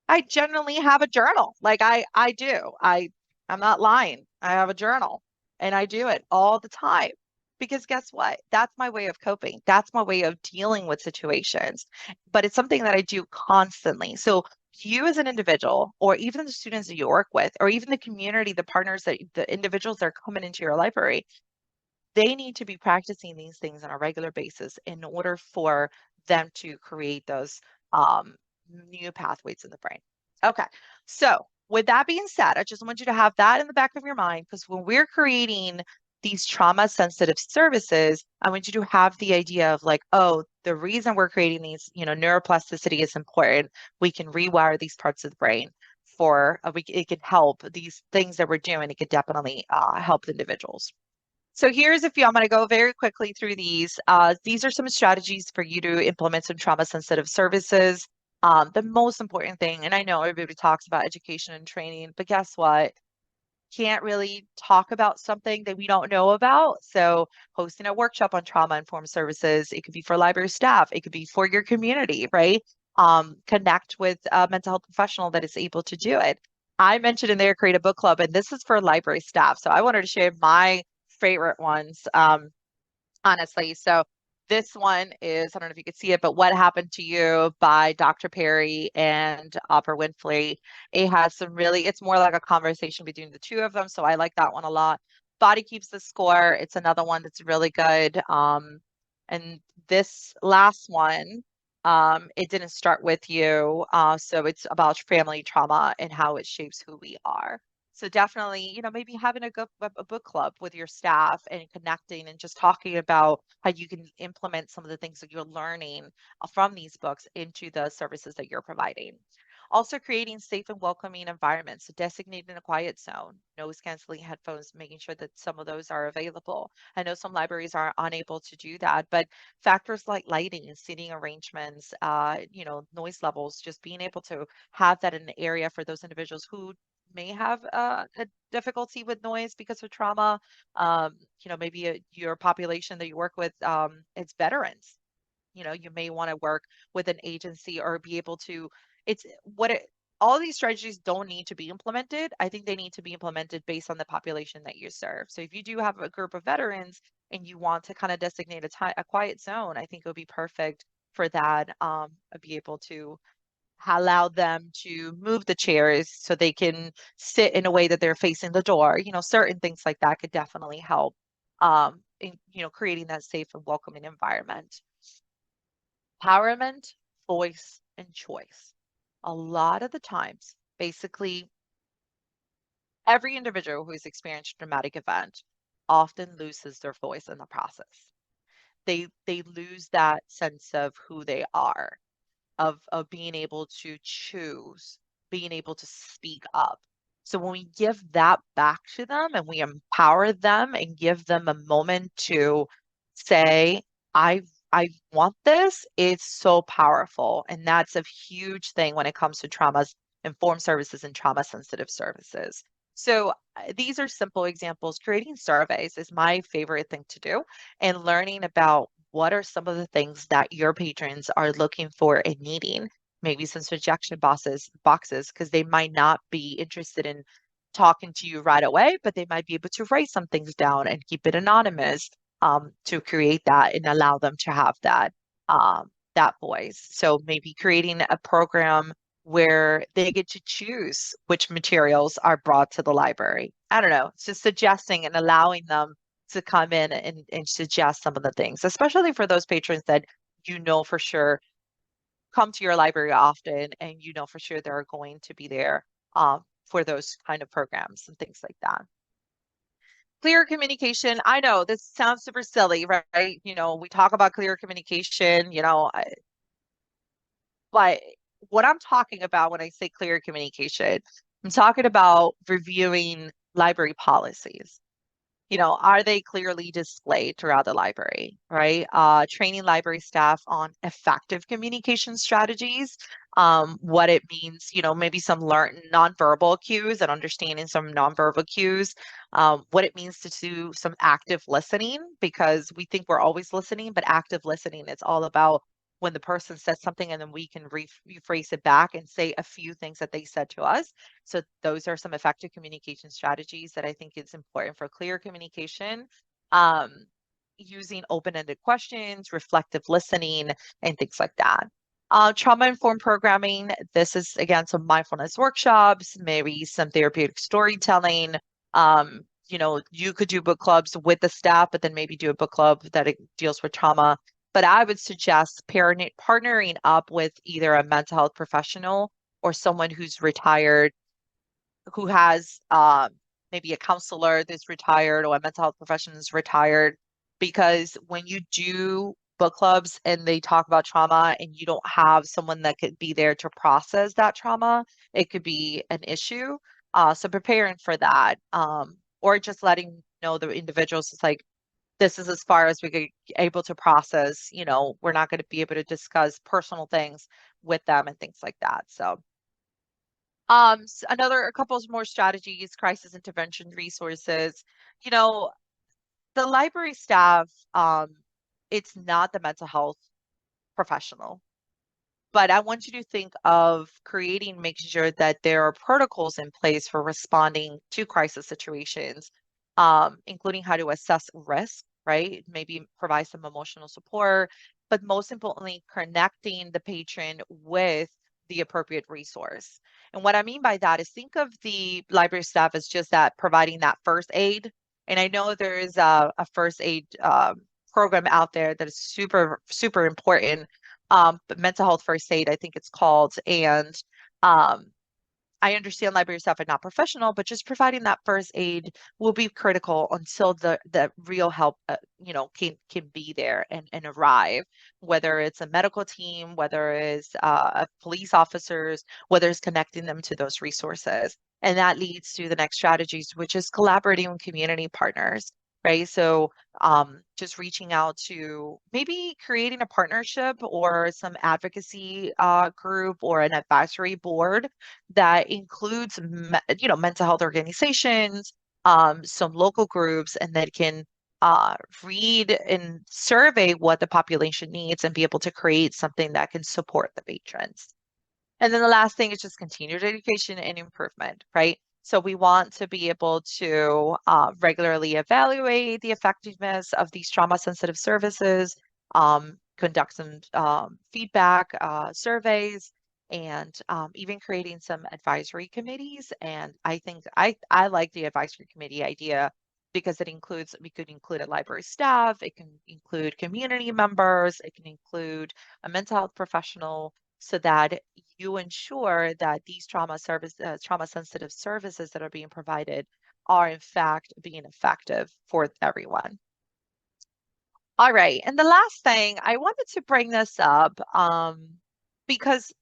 I generally have a journal. Like I do. I'm not lying. I have a journal and I do it all the time. Because guess what? That's my way of coping. That's my way of dealing with situations. But it's something that I do constantly. So you as an individual, or even the students that you work with, or even the community, the partners, that the individuals that are coming into your library, they need to be practicing these things on a regular basis in order for them to create those new pathways in the brain. Okay, so with that being said, I just want you to have that in the back of your mind, because when we're creating these trauma sensitive services, I want you to have the idea of like, oh, the reason we're creating these, neuroplasticity is important. We can rewire these parts of the brain for, it can help these things that we're doing. It could definitely help the individuals. So here's a few. I'm going to go very quickly through these. These are some strategies for you to implement some trauma-sensitive services. The most important thing, and I know everybody talks about education and training, but guess what? Can't really talk about something that we don't know about. So hosting a workshop on trauma-informed services, it could be for library staff, it could be for your community, right? Connect with a mental health professional that is able to do it. I mentioned in there, create a book club, and this is for library staff. So I wanted to share my favorite ones, honestly. So this one is, I don't know if you could see it, but What Happened to You by Dr. Perry and Oprah Winfrey. It has some really, it's more like a conversation between the two of them. So I like that one a lot. Body Keeps the Score. It's another one that's really good. And this last one, It Didn't Start With You. So it's about family trauma and how it shapes who we are. So definitely, maybe having a book club with your staff and connecting and just talking about how you can implement some of the things that you're learning from these books into the services that you're providing. Also creating safe and welcoming environments, so designating a quiet zone, noise canceling headphones, making sure that some of those are available. I know some libraries are unable to do that, but factors like lighting, seating arrangements, noise levels, just being able to have that in an area for those individuals who may have a difficulty with noise because of trauma. Maybe your population that you work with, it's veterans. You may want to work with an agency or be able to, all these strategies don't need to be implemented. I think they need to be implemented based on the population that you serve. So if you do have a group of veterans and you want to kind of designate a quiet zone, I think it would be perfect for that. Be able to allow them to move the chairs so they can sit in a way that they're facing the door. Certain things like that could definitely help in creating that safe and welcoming environment. Empowerment, voice, and choice. A lot of the times, basically, every individual who has experienced a traumatic event often loses their voice in the process. They lose that sense of who they are, of being able to choose, being able to speak up. So when we give that back to them and we empower them and give them a moment to say, I want this, is so powerful. And that's a huge thing when it comes to trauma-informed services and trauma-sensitive services. So these are simple examples. Creating surveys is my favorite thing to do, and learning about what are some of the things that your patrons are looking for and needing. Maybe some suggestion boxes, because they might not be interested in talking to you right away, but they might be able to write some things down and keep it anonymous, to create that and allow them to have that voice. So maybe creating a program where they get to choose which materials are brought to the library. I don't know, it's just suggesting and allowing them to come in and suggest some of the things, especially for those patrons that for sure come to your library often, and for sure they're going to be there for those kind of programs and things like that. Clear communication. I know this sounds super silly, right? We talk about clear communication, but what I'm talking about when I say clear communication, I'm talking about reviewing library policies. Are they clearly displayed throughout the library, right? Training library staff on effective communication strategies, what it means, maybe some nonverbal cues and understanding some nonverbal cues, what it means to do some active listening, because we think we're always listening, but active listening is all about when the person says something and then we can rephrase it back and say a few things that they said to us. So those are some effective communication strategies that I think is important for clear communication. Using open-ended questions, reflective listening, and things like that. Trauma-informed programming. This is, again, some mindfulness workshops, maybe some therapeutic storytelling. You could do book clubs with the staff, but then maybe do a book club that deals with trauma. But I would suggest partnering up with either a mental health professional or someone who's retired, who has maybe a counselor that's retired or a mental health professional is retired. Because when you do book clubs and they talk about trauma and you don't have someone that could be there to process that trauma, it could be an issue. So preparing for that, or just letting the individuals, it's like, this is as far as we could able to process, we're not going to be able to discuss personal things with them and things like that. So a couple of more strategies, crisis intervention resources. The library staff, it's not the mental health professional, but I want you to think of making sure that there are protocols in place for responding to crisis situations, including how to assess risk, right? Maybe provide some emotional support, but most importantly, connecting the patron with the appropriate resource. And what I mean by that is, think of the library staff as just that providing that first aid. And I know there is a first aid program out there that is super, super important. But mental health first aid, I think it's called. And I understand library staff are not professional, but just providing that first aid will be critical until the real help, can be there and arrive. Whether it's a medical team, whether it's police officers, whether it's connecting them to those resources. And that leads to the next strategies, which is collaborating with community partners, right? So just reaching out to maybe creating a partnership or some advocacy group or an advisory board that includes, mental health organizations, some local groups, and that can read and survey what the population needs and be able to create something that can support the patrons. And then the last thing is just continued education and improvement, right? So we want to be able to regularly evaluate the effectiveness of these trauma-sensitive services, conduct some feedback surveys, and even creating some advisory committees. And I think I like the advisory committee idea, because we could include a library staff, it can include community members, it can include a mental health professional, so that you ensure that these trauma-sensitive services that are being provided are in fact being effective for everyone. All right, and the last thing, I wanted to bring this up because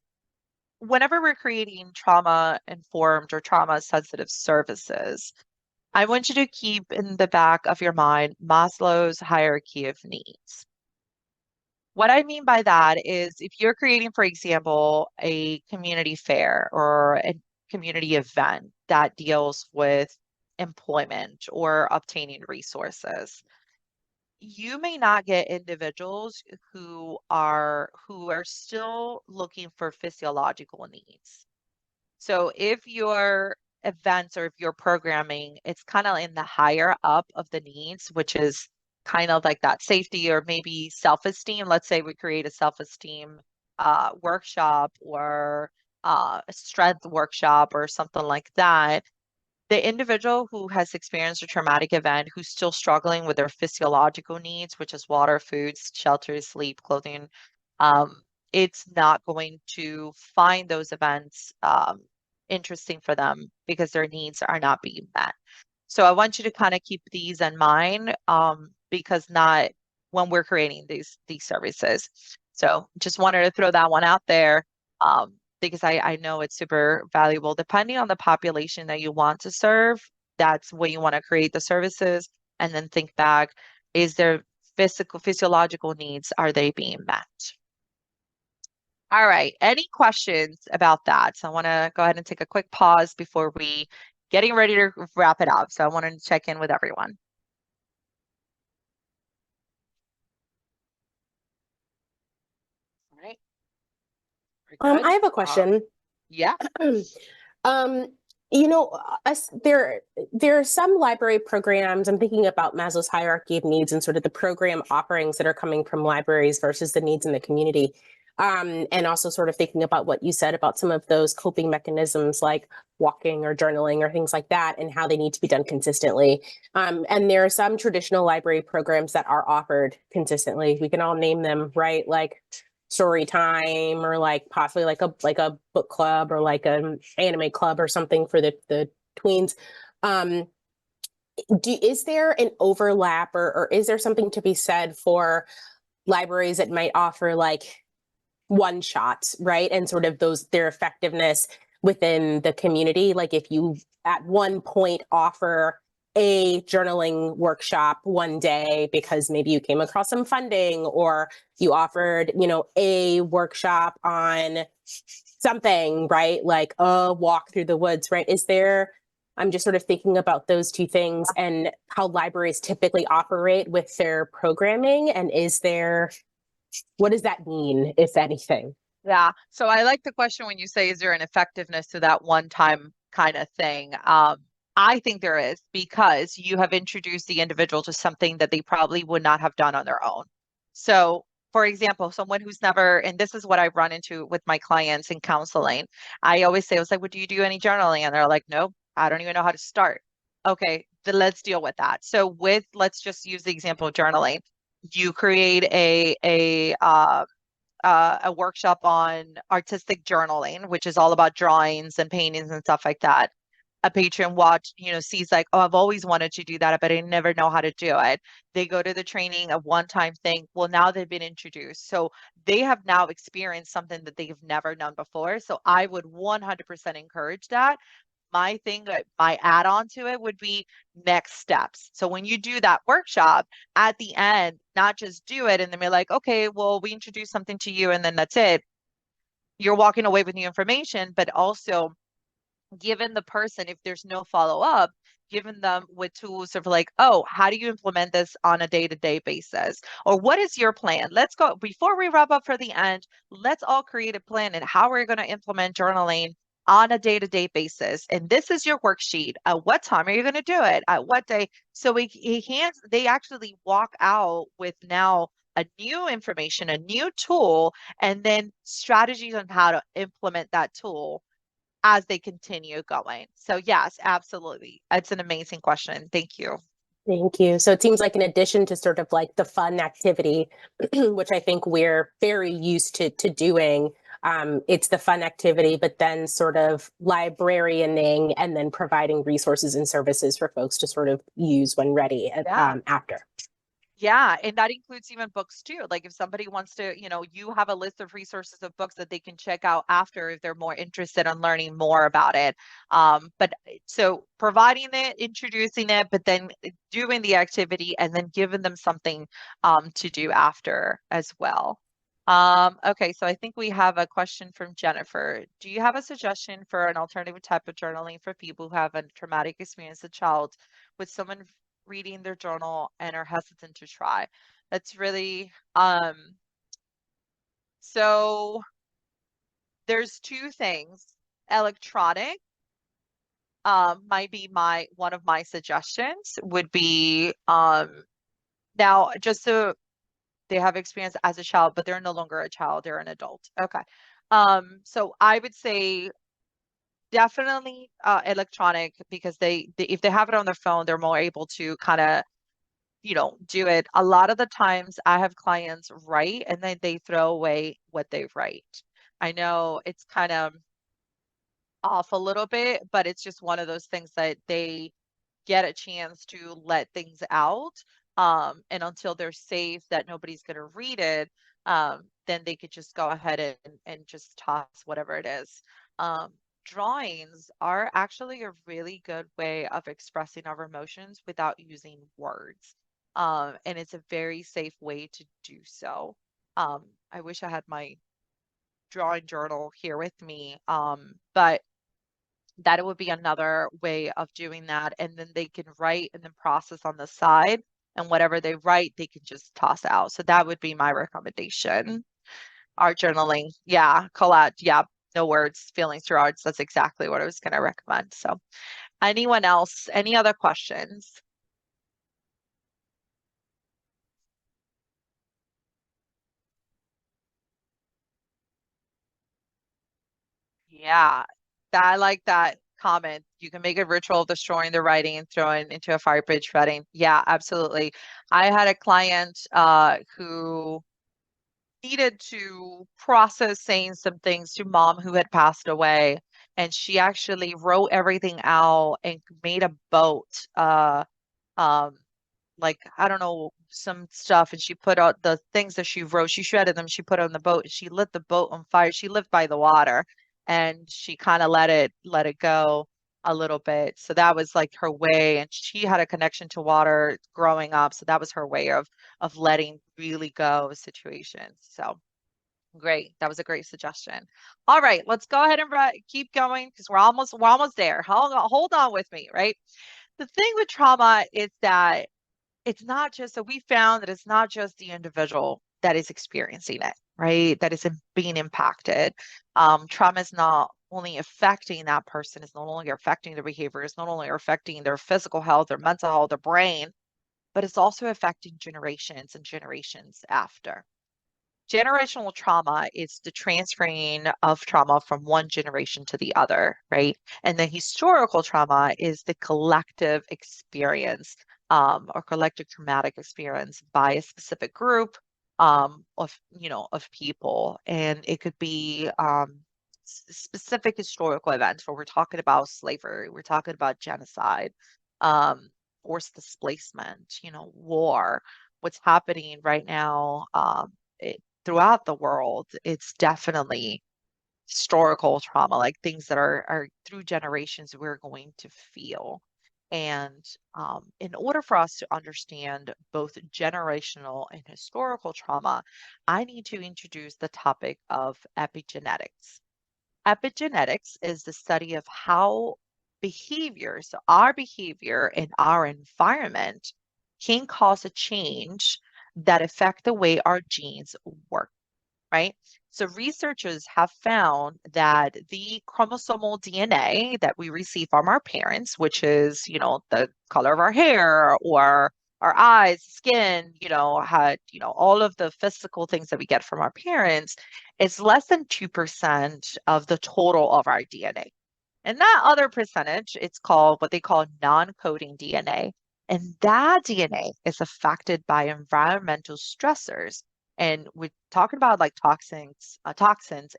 whenever we're creating trauma-informed or trauma-sensitive services, I want you to keep in the back of your mind Maslow's hierarchy of needs. What I mean by that is if you're creating, for example, a community fair or a community event that deals with employment or obtaining resources, you may not get individuals who are still looking for physiological needs. So if your events or if your programming, it's kind of in the higher up of the needs, which is kind of like that safety or maybe self-esteem. Let's say we create a self-esteem workshop or a strength workshop or something like that. The individual who has experienced a traumatic event, who's still struggling with their physiological needs, which is water, food, shelter, sleep, clothing, it's not going to find those events interesting for them because their needs are not being met. So I want you to kind of keep these in mind because not when we're creating these services. So just wanted to throw that one out there. Because I know it's super valuable. Depending on the population that you want to serve, that's when you want to create the services. And then think back, is their physiological needs, are they being met? All right, any questions about that? So I want to go ahead and take a quick pause before we getting ready to wrap it up. So I wanted to check in with everyone. All right. We're good. I have a question. Yeah. You know, there are some library programs. I'm thinking about Maslow's hierarchy of needs and sort of the program offerings that are coming from libraries versus the needs in the community. And also sort of thinking about what you said about some of those coping mechanisms like walking or journaling or things like that and how they need to be done consistently. And there are some traditional library programs that are offered consistently. We can all name them, right? Like story time or like possibly like a book club or like an anime club or something for the tweens. Is there an overlap or is there something to be said for libraries that might offer like one shots, right? And sort of their effectiveness within the community? Like if you at one point offer a journaling workshop one day because maybe you came across some funding or you offered, a workshop on something, right? Like a walk through the woods, right? I'm just sort of thinking about those two things and how libraries typically operate with their programming. And what does that mean, if anything? Yeah. So I like the question when you say, is there an effectiveness to that one-time kind of thing? I think there is because you have introduced the individual to something that they probably would not have done on their own. So, for example, someone who's never, and this is what I run into with my clients in counseling. I always say, I was like, well, do you do any journaling? And they're like, nope, I don't even know how to start. Okay, then let's deal with that. So let's just use the example of journaling. You create a workshop on artistic journaling, which is all about drawings and paintings and stuff like that. A patron sees like, oh, I've always wanted to do that, but I never know how to do it. They go to the training, a one-time thing. Well, now they've been introduced. So they have now experienced something that they've never done before. So I would 100% encourage that. My add-on to it would be next steps. So when you do that workshop at the end, not just do it and then be like, okay, well, we introduce something to you and then that's it. You're walking away with new information, but also given the person, if there's no follow-up, given them with tools of like, oh, how do you implement this on a day-to-day basis? Or what is your plan? Let's go, before we wrap up for the end, let's all create a plan and how we're going to implement journaling on a day-to-day basis. And this is your worksheet. At what time are you going to do it? At what day? So they actually walk out with now a new information, a new tool, and then strategies on how to implement that tool as they continue going. So yes, absolutely. It's an amazing question. Thank you. Thank you. So it seems like in addition to sort of like the fun activity, which I think we're very used to doing, it's the fun activity, but then sort of librarianing and then providing resources and services for folks to sort of use when ready after. Yeah, and that includes even books too. Like if somebody wants to, you have a list of resources of books that they can check out after if they're more interested in learning more about it. But so providing it, introducing it, but then doing the activity and then giving them something to do after as well. Okay, so I think we have a question from Jennifer. Do you have a suggestion for an alternative type of journaling for people who have a traumatic experience as a child with someone reading their journal and are hesitant to try? That's really so there's two things. Electronic might be one of my suggestions would be now just so they have experience as a child, but they're no longer a child, they're an adult. Okay. So I would say definitely electronic because they if they have it on their phone, they're more able to kind of do it. A lot of the times I have clients write and then they throw away what they write. I know it's kind of off a little bit, but it's just one of those things that they get a chance to let things out. And until they're safe that nobody's going to read it, then they could just go ahead and just toss whatever it is. Drawings are actually a really good way of expressing our emotions without using words. And it's a very safe way to do so. I wish I had my drawing journal here with me, but that would be another way of doing that. And then they can write and then process on the side. And whatever they write, they can just toss out. So that would be my recommendation. Art journaling. Yeah. Collage. Yeah. No words, feelings through arts. That's exactly what I was going to recommend. So anyone else, any other questions? Yeah, I like that comment. You can make a ritual of destroying the writing and throwing into a fire pit shredding. Yeah, absolutely. I had a client who needed to process saying some things to mom who had passed away, and she actually wrote everything out and made a boat. Um, like I don't know, some stuff, and she put out the things that she wrote, she shredded them, she put on the boat, she lit the boat on fire. She lived by the water and she kind of let it go a little bit. So that was like her way, and she had a connection to water growing up, so that was her way of letting really go of situations. So great, that was a great suggestion. All right, let's go ahead and keep going because we're almost there. Hold on with me, right? The thing with trauma is that it's not just, so we found that it's not just the individual that is experiencing it, right? That is being impacted. Trauma is not only affecting that person, it's not only affecting their behavior, it's not only affecting their physical health, their mental health, their brain, but it's also affecting generations and generations after. Generational trauma is the transferring of trauma from one generation to the other, right? And the historical trauma is the collective experience or collective traumatic experience by a specific group of people. And it could be specific historical events where we're talking about slavery, we're talking about genocide, forced displacement, war, what's happening right now. Throughout the world, it's definitely historical trauma, like things that are through generations we're going to feel. And in order for us to understand both generational and historical trauma, I need to introduce the topic of epigenetics. Epigenetics is the study of how behaviors, so our behavior in our environment, can cause a change that affect the way our genes work, right? So researchers have found that the chromosomal DNA that we receive from our parents, which is, the color of our hair or our eyes, skin, all of the physical things that we get from our parents, is less than 2% of the total of our DNA. And that other percentage, it's called what they call non-coding DNA. And that DNA is affected by environmental stressors. And we're talking about like toxins,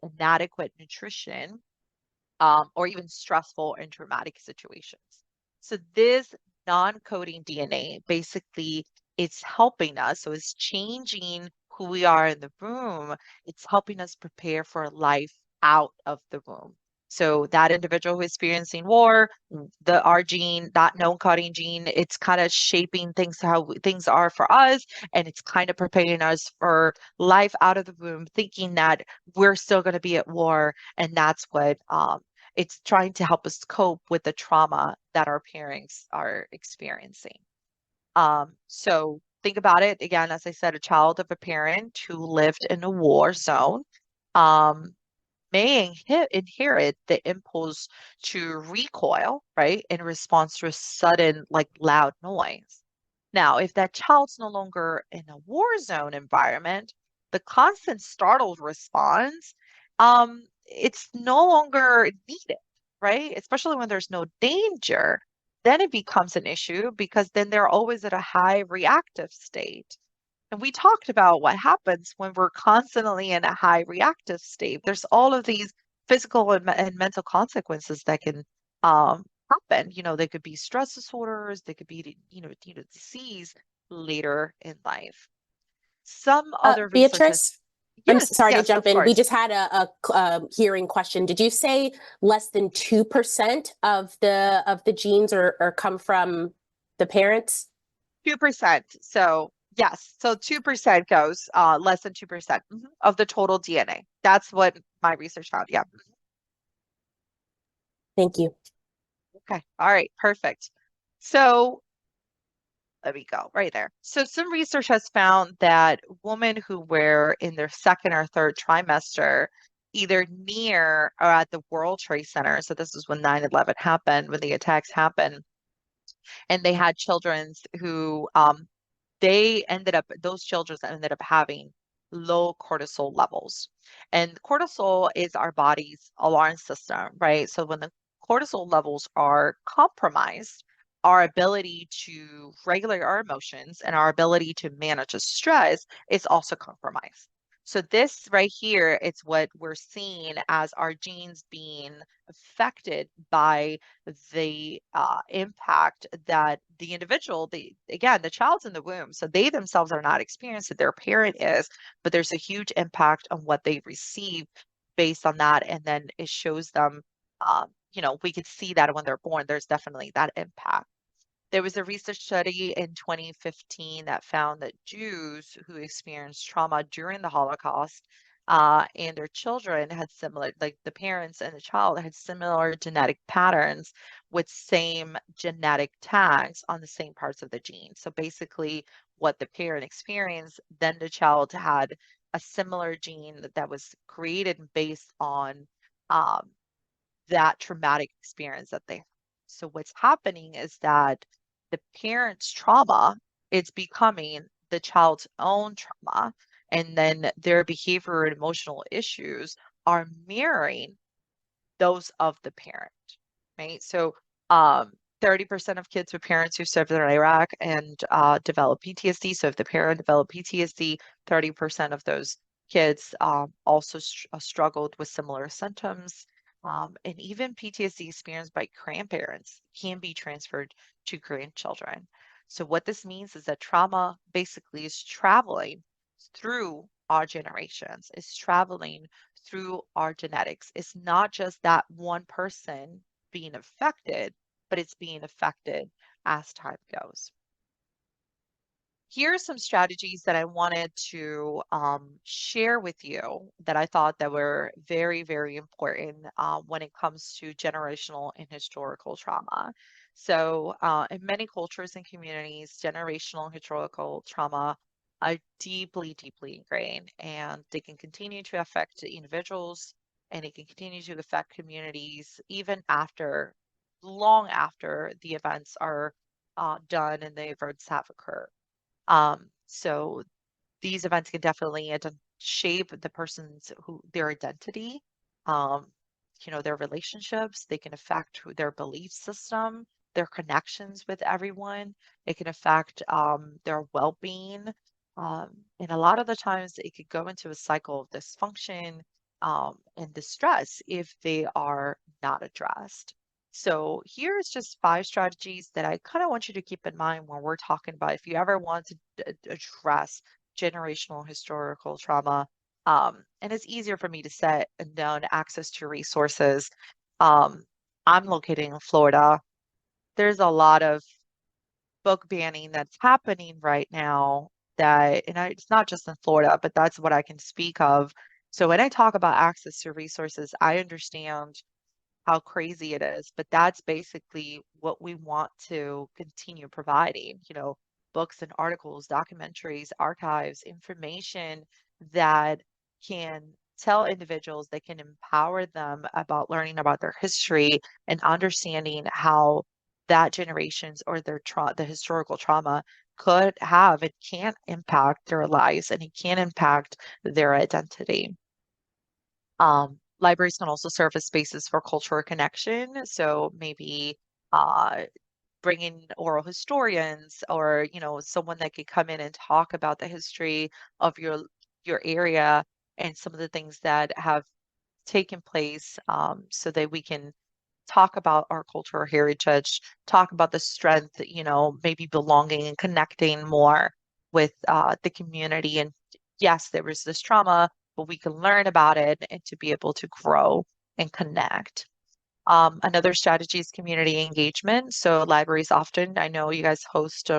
inadequate nutrition, or even stressful and traumatic situations. So this non-coding DNA basically it's helping us. So it's changing who we are in the womb. It's helping us prepare for life out of the womb. So that individual who is experiencing war, our gene, that known coding gene, it's kind of shaping things how things are for us, and it's kind of preparing us for life out of the womb, thinking that we're still going to be at war, and that's what it's trying to help us cope with the trauma that our parents are experiencing. So think about it again, as I said, a child of a parent who lived in a war zone. May inherit the impulse to recoil, right, in response to a sudden, like loud noise. Now, if that child's no longer in a war zone environment, the constant startled response, it's no longer needed, right? Especially when there's no danger, then it becomes an issue because then they're always at a high reactive state. And we talked about what happens when we're constantly in a high reactive state. There's all of these physical and mental consequences that can happen. They could be stress disorders, they could be, disease later in life. Some other research has, Beatrice, I'm sorry to yes, jump of in. We course. just had a hearing question. Did you say less than 2% of the genes are come from the parents? 2%. So yes, so 2% goes, less than 2% of the total DNA. That's what my research found. Yeah. Thank you. Okay. All right. Perfect. So let me go right there. So some research has found that women who were in their second or third trimester, either near or at the World Trade Center, so this is when 9/11 happened, when the attacks happened, and they had children who those children ended up having low cortisol levels. And cortisol is our body's alarm system, right? So when the cortisol levels are compromised, our ability to regulate our emotions and our ability to manage the stress is also compromised. So this right here, it's what we're seeing as our genes being affected by the impact that the individual, the child's in the womb, so they themselves are not experiencing it, their parent is, but there's a huge impact on what they receive based on that, and then it shows them, we could see that when they're born, there's definitely that impact. There was a research study in 2015 that found that Jews who experienced trauma during the Holocaust and their children had similar, like the parents and the child had similar genetic patterns with same genetic tags on the same parts of the gene. So basically, what the parent experienced, then the child had a similar gene that was created based on that traumatic experience that they had. So what's happening is that the parent's trauma is becoming the child's own trauma, and then their behavior and emotional issues are mirroring those of the parent, right? So 30% of kids with parents who served in Iraq and develop PTSD. So if the parent developed PTSD, 30% of those kids also struggled with similar symptoms. And even PTSD experienced by grandparents can be transferred to grandchildren. So what this means is that trauma basically is traveling through our generations, it's traveling through our genetics. It's not just that one person being affected, but it's being affected as time goes. Here are some strategies that I wanted to share with you that I thought that were very, very important when it comes to generational and historical trauma. So in many cultures and communities, generational and historical trauma are deeply, deeply ingrained, and they can continue to affect individuals, and it can continue to affect communities even long after the events are done and the events have occurred. So these events can definitely shape the person's their identity, um, their relationships. They can affect their belief system, their connections with everyone. It can affect their well-being. And a lot of the times it could go into a cycle of dysfunction and distress if they are not addressed. So here's just 5 strategies that I kind of want you to keep in mind when we're talking about if you ever want to address generational historical trauma. And it's easier for me to set and down access to resources. I'm located in Florida. There's a lot of book banning that's happening right now it's not just in Florida, but that's what I can speak of. So when I talk about access to resources, I understand how crazy it is, but that's basically what we want to continue providing, books and articles, documentaries, archives, information that can tell individuals, they can empower them about learning about their history and understanding how that generations or the historical trauma could have, it can impact their lives and it can impact their identity. Libraries can also serve as spaces for cultural connection. So maybe uh, bring in oral historians or, someone that could come in and talk about the history of your area and some of the things that have taken place, so that we can talk about our cultural heritage, talk about the strength, maybe belonging and connecting more with the community. And yes, there was this trauma, but we can learn about it and to be able to grow and connect. Another strategy is community engagement. So libraries often, I know you guys host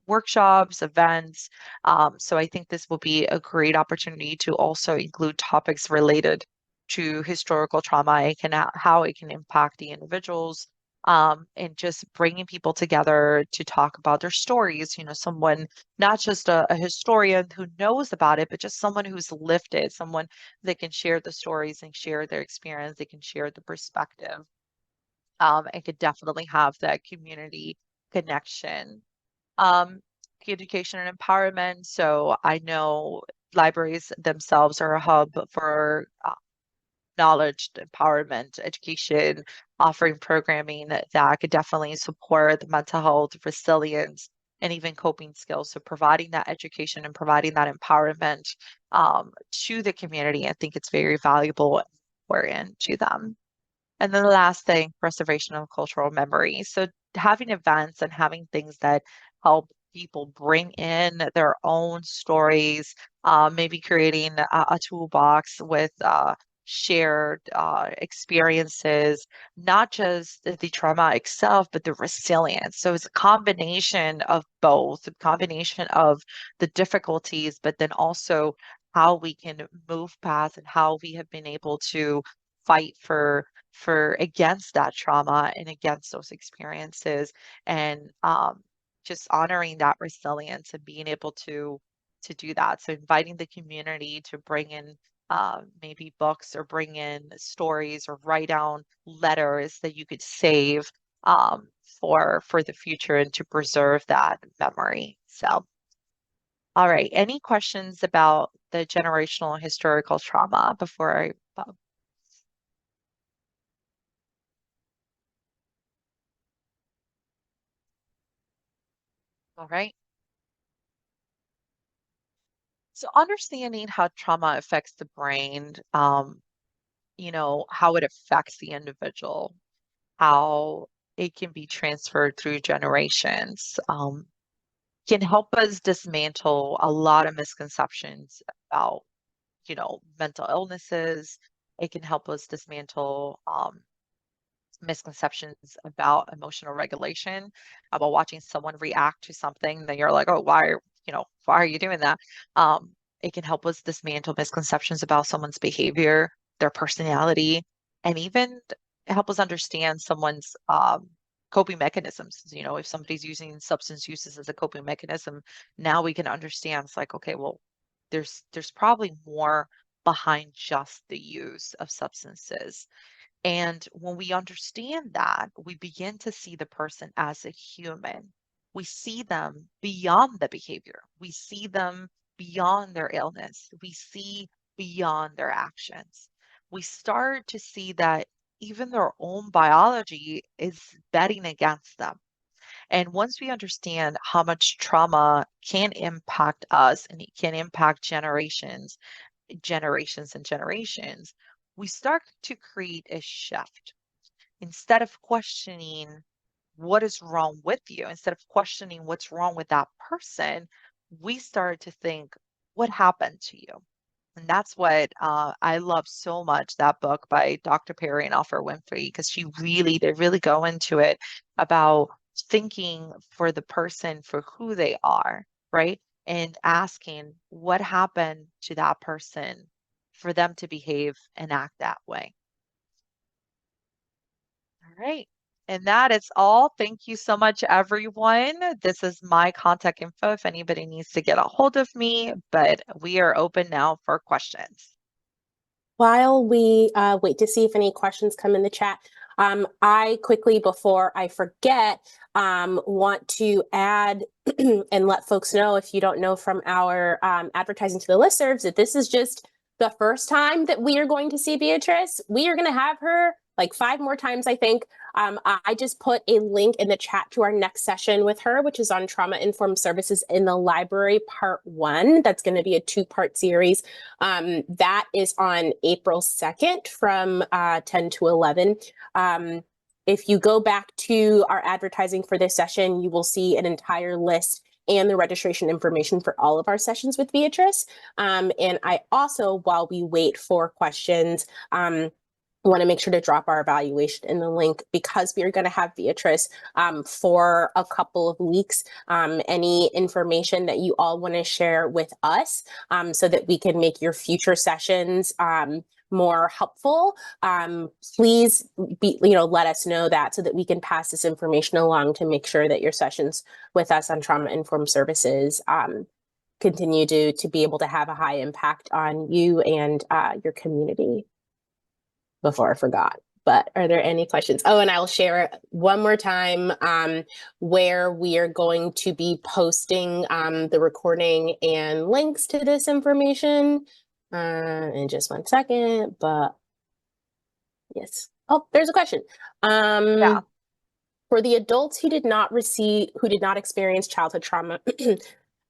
workshops, events. So I think this will be a great opportunity to also include topics related to historical trauma how it can impact the individuals, and just bringing people together to talk about their stories. Someone, not just a historian who knows about it, but just someone who's lived it, someone that can share the stories and share their experience. They can share the perspective, and could definitely have that community connection. Um, Education and empowerment. So I know libraries themselves are a hub for knowledge, empowerment, education, offering programming that could definitely support the mental health, resilience, and even coping skills. So providing that education and providing that empowerment to the community, I think it's very valuable and important to them. And then the last thing, preservation of cultural memory. So having events and having things that help people bring in their own stories, maybe creating a toolbox with shared experiences, not just the trauma itself, but the resilience. So it's a combination of both, a combination of the difficulties, but then also how we can move past and how we have been able to fight for against that trauma and against those experiences, and just honoring that resilience and being able to do that. So inviting the community to bring in maybe books or bring in stories or write down letters that you could save for the future and to preserve that memory. So, all right, any questions about the generational historical trauma before I all right. So understanding how trauma affects the brain, how it affects the individual, how it can be transferred through generations, can help us dismantle a lot of misconceptions about, mental illnesses. It can help us dismantle misconceptions about emotional regulation, about watching someone react to something, then you're like, oh, why are you doing that? It can help us dismantle misconceptions about someone's behavior, their personality, and even help us understand someone's coping mechanisms. If somebody's using substance uses as a coping mechanism, now we can understand. It's like, okay, well, there's probably more behind just the use of substances. And when we understand that, we begin to see the person as a human. We see them beyond the behavior. We see them beyond their illness. We see beyond their actions. We start to see that even their own biology is betting against them. And once we understand how much trauma can impact us and it can impact generations and generations, we start to create a shift. instead of questioning what is wrong with you, instead of questioning what's wrong with that person, we start to think, what happened to you? And that's what I love so much, that book by Dr. Perry and Oprah Winfrey, because they really go into it about thinking for the person for who they are, right? And asking what happened to that person for them to behave and act that way. All right. And that is all. Thank you so much, everyone. This is my contact info if anybody needs to get a hold of me, but we are open now for questions. While we wait to see if any questions come in the chat, I quickly, before I forget, want to add and let folks know, if you don't know from our advertising to the listservs, that this is just the first time that we are going to see Beatriz. We are going to have her like 5 more times, I think. I just put a link in the chat to our next session with her, which is on trauma-informed services in the library, part 1. That's going to be a 2-part series. That is on April 2nd from 10 to 11. If you go back to our advertising for this session, you will see an entire list and the registration information for all of our sessions with Beatriz. And I also, while we wait for questions, want to make sure to drop our evaluation in the link, because we are going to have Beatriz for a couple of weeks. Any information that you all want to share with us so that we can make your future sessions more helpful, please let us know that, so that we can pass this information along to make sure that your sessions with us on trauma-informed services continue to be able to have a high impact on you and your community. Before I forgot, but are there any questions? Oh, and I'll share one more time where we are going to be posting the recording and links to this information in just 1 second, but yes. Oh, there's a question. Yeah. For the adults who did not experience childhood trauma,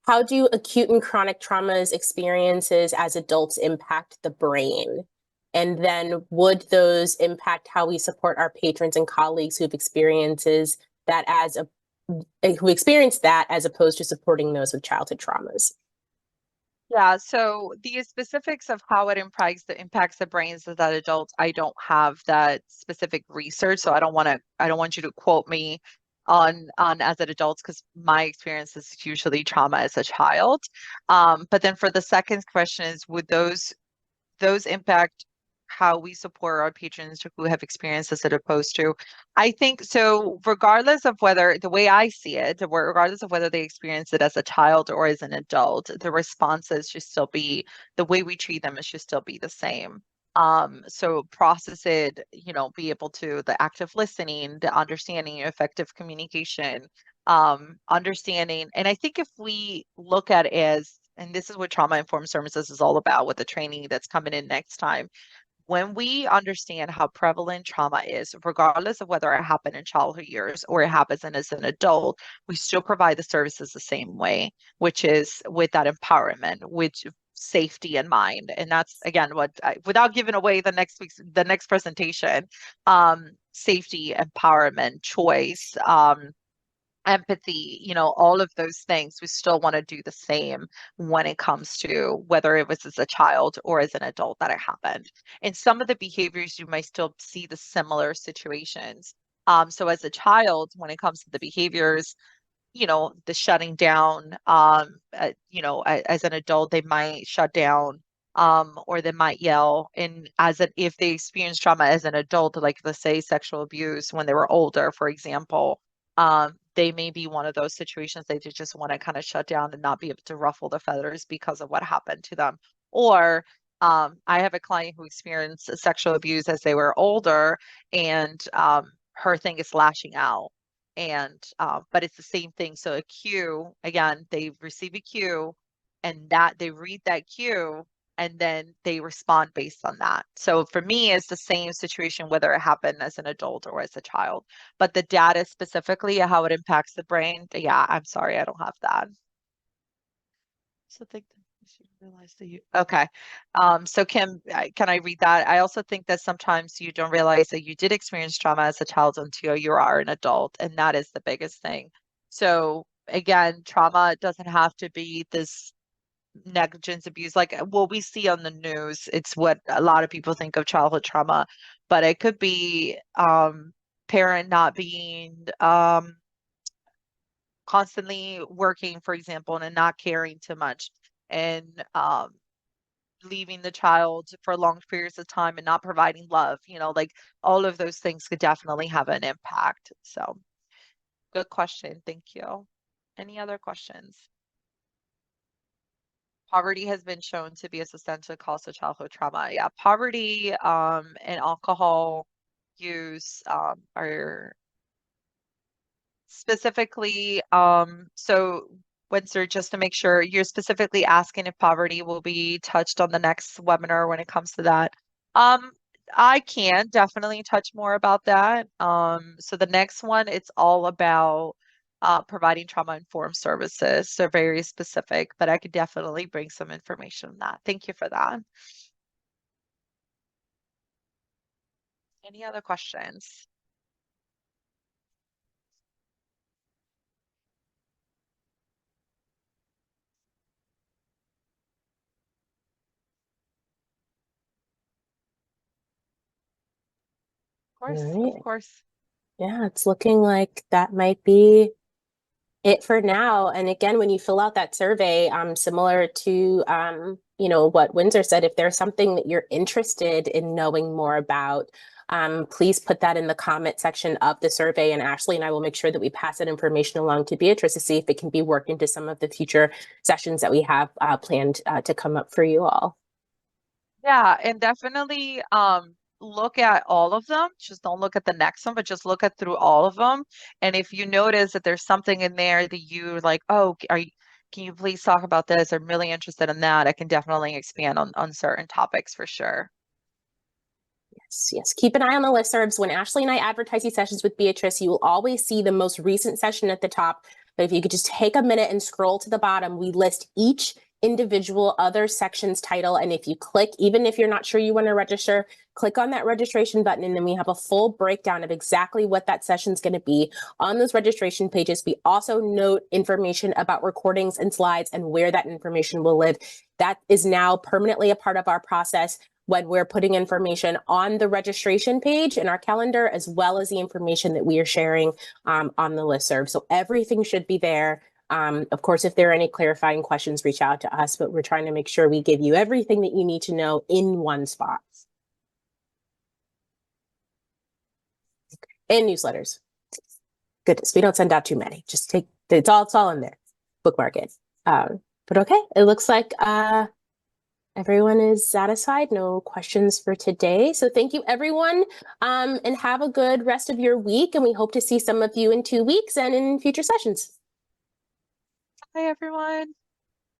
how do acute and chronic traumas experiences as adults impact the brain? And then would those impact how we support our patrons and colleagues who experienced that as opposed to supporting those with childhood traumas? Yeah, so the specifics of how it impacts the brains of that adult, I don't have that specific research, so I don't want you to quote me on as an adult, because my experience is usually trauma as a child. But then for the second question is, would those impact how we support our patrons who have experienced this, as opposed to, I think so, regardless of whether, the way I see it, regardless of whether they experience it as a child or as an adult, the responses should still be, the way we treat them, it should still be the same. So process it, be able to, the active listening, the understanding, effective communication, understanding. And I think if we look at it as, and this is what trauma-informed services is all about, with the training that's coming in next time, when we understand how prevalent trauma is, regardless of whether it happened in childhood years or it happens as an adult, we still provide the services the same way, which is with that empowerment, which safety in mind. And that's, again, without giving away the next presentation, safety, empowerment, choice, empathy, all of those things, we still want to do the same when it comes to whether it was as a child or as an adult that it happened. And some of the behaviors, you might still see the similar situations. So as a child, when it comes to the behaviors, the shutting down, as an adult, they might shut down, or they might yell. And if they experience trauma as an adult, like let's say sexual abuse when they were older, for example, they may be one of those situations they just want to kind of shut down and not be able to ruffle the feathers because of what happened to them. Or I have a client who experienced sexual abuse as they were older, and her thing is lashing out. And but it's the same thing. So a cue, again, they receive a cue, and that they read that cue, and then they respond based on that. So for me, it's the same situation whether it happened as an adult or as a child. But the data specifically, how it impacts the brain, yeah, I'm sorry, I don't have that. So She didn't realize that you, okay. So Kim, can I read that? I also think that sometimes you don't realize that you did experience trauma as a child until you are an adult, and that is the biggest thing. So again, trauma doesn't have to be this negligence, abuse, like what we see on the news. It's what a lot of people think of childhood trauma, but it could be parent not being constantly working, for example, and not caring too much, and leaving the child for long periods of time and not providing love, like all of those things could definitely have an impact. So good question. Thank you. Any other questions? Poverty has been shown to be a substantial cause of childhood trauma. Yeah, poverty and alcohol use are specifically, so Winsor, just to make sure, you're specifically asking if poverty will be touched on the next webinar when it comes to that. I can definitely touch more about that. So the next one, it's all about providing trauma-informed services, so very specific, but I could definitely bring some information on that. Thank you for that. Any other questions? Of course, All right. of course. Yeah, it's looking like that might be it for now. And again, when you fill out that survey, similar to what Windsor said, if there's something that you're interested in knowing more about, please put that in the comment section of the survey, and Ashley and I will make sure that we pass that information along to Beatriz to see if it can be worked into some of the future sessions that we have planned to come up for you all. Yeah, and definitely look at all of them. Just don't look at the next one, but just look at through all of them. And if you notice that there's something in there that you like, oh, can you please talk about this? I'm really interested in that. I can definitely expand on certain topics for sure. Yes. Keep an eye on the listservs. When Ashley and I advertise these sessions with Beatriz, you will always see the most recent session at the top. But if you could just take a minute and scroll to the bottom, we list each individual other section's title. And if you click, even if you're not sure you want to register, click on that registration button, and then we have a full breakdown of exactly what that session's going to be on those registration pages. We also note information about recordings and slides and where that information will live. That is now permanently a part of our process when we're putting information on the registration page in our calendar, as well as the information that we are sharing on the listserv. So everything should be there. Of course, if there are any clarifying questions, reach out to us, but we're trying to make sure we give you everything that you need to know in one spot. And newsletters. Goodness, we don't send out too many. Just take, it's all in there. Bookmark it. But okay, it looks like everyone is satisfied. No questions for today. So thank you, everyone, and have a good rest of your week. And we hope to see some of you in 2 weeks and in future sessions. Hi, everyone.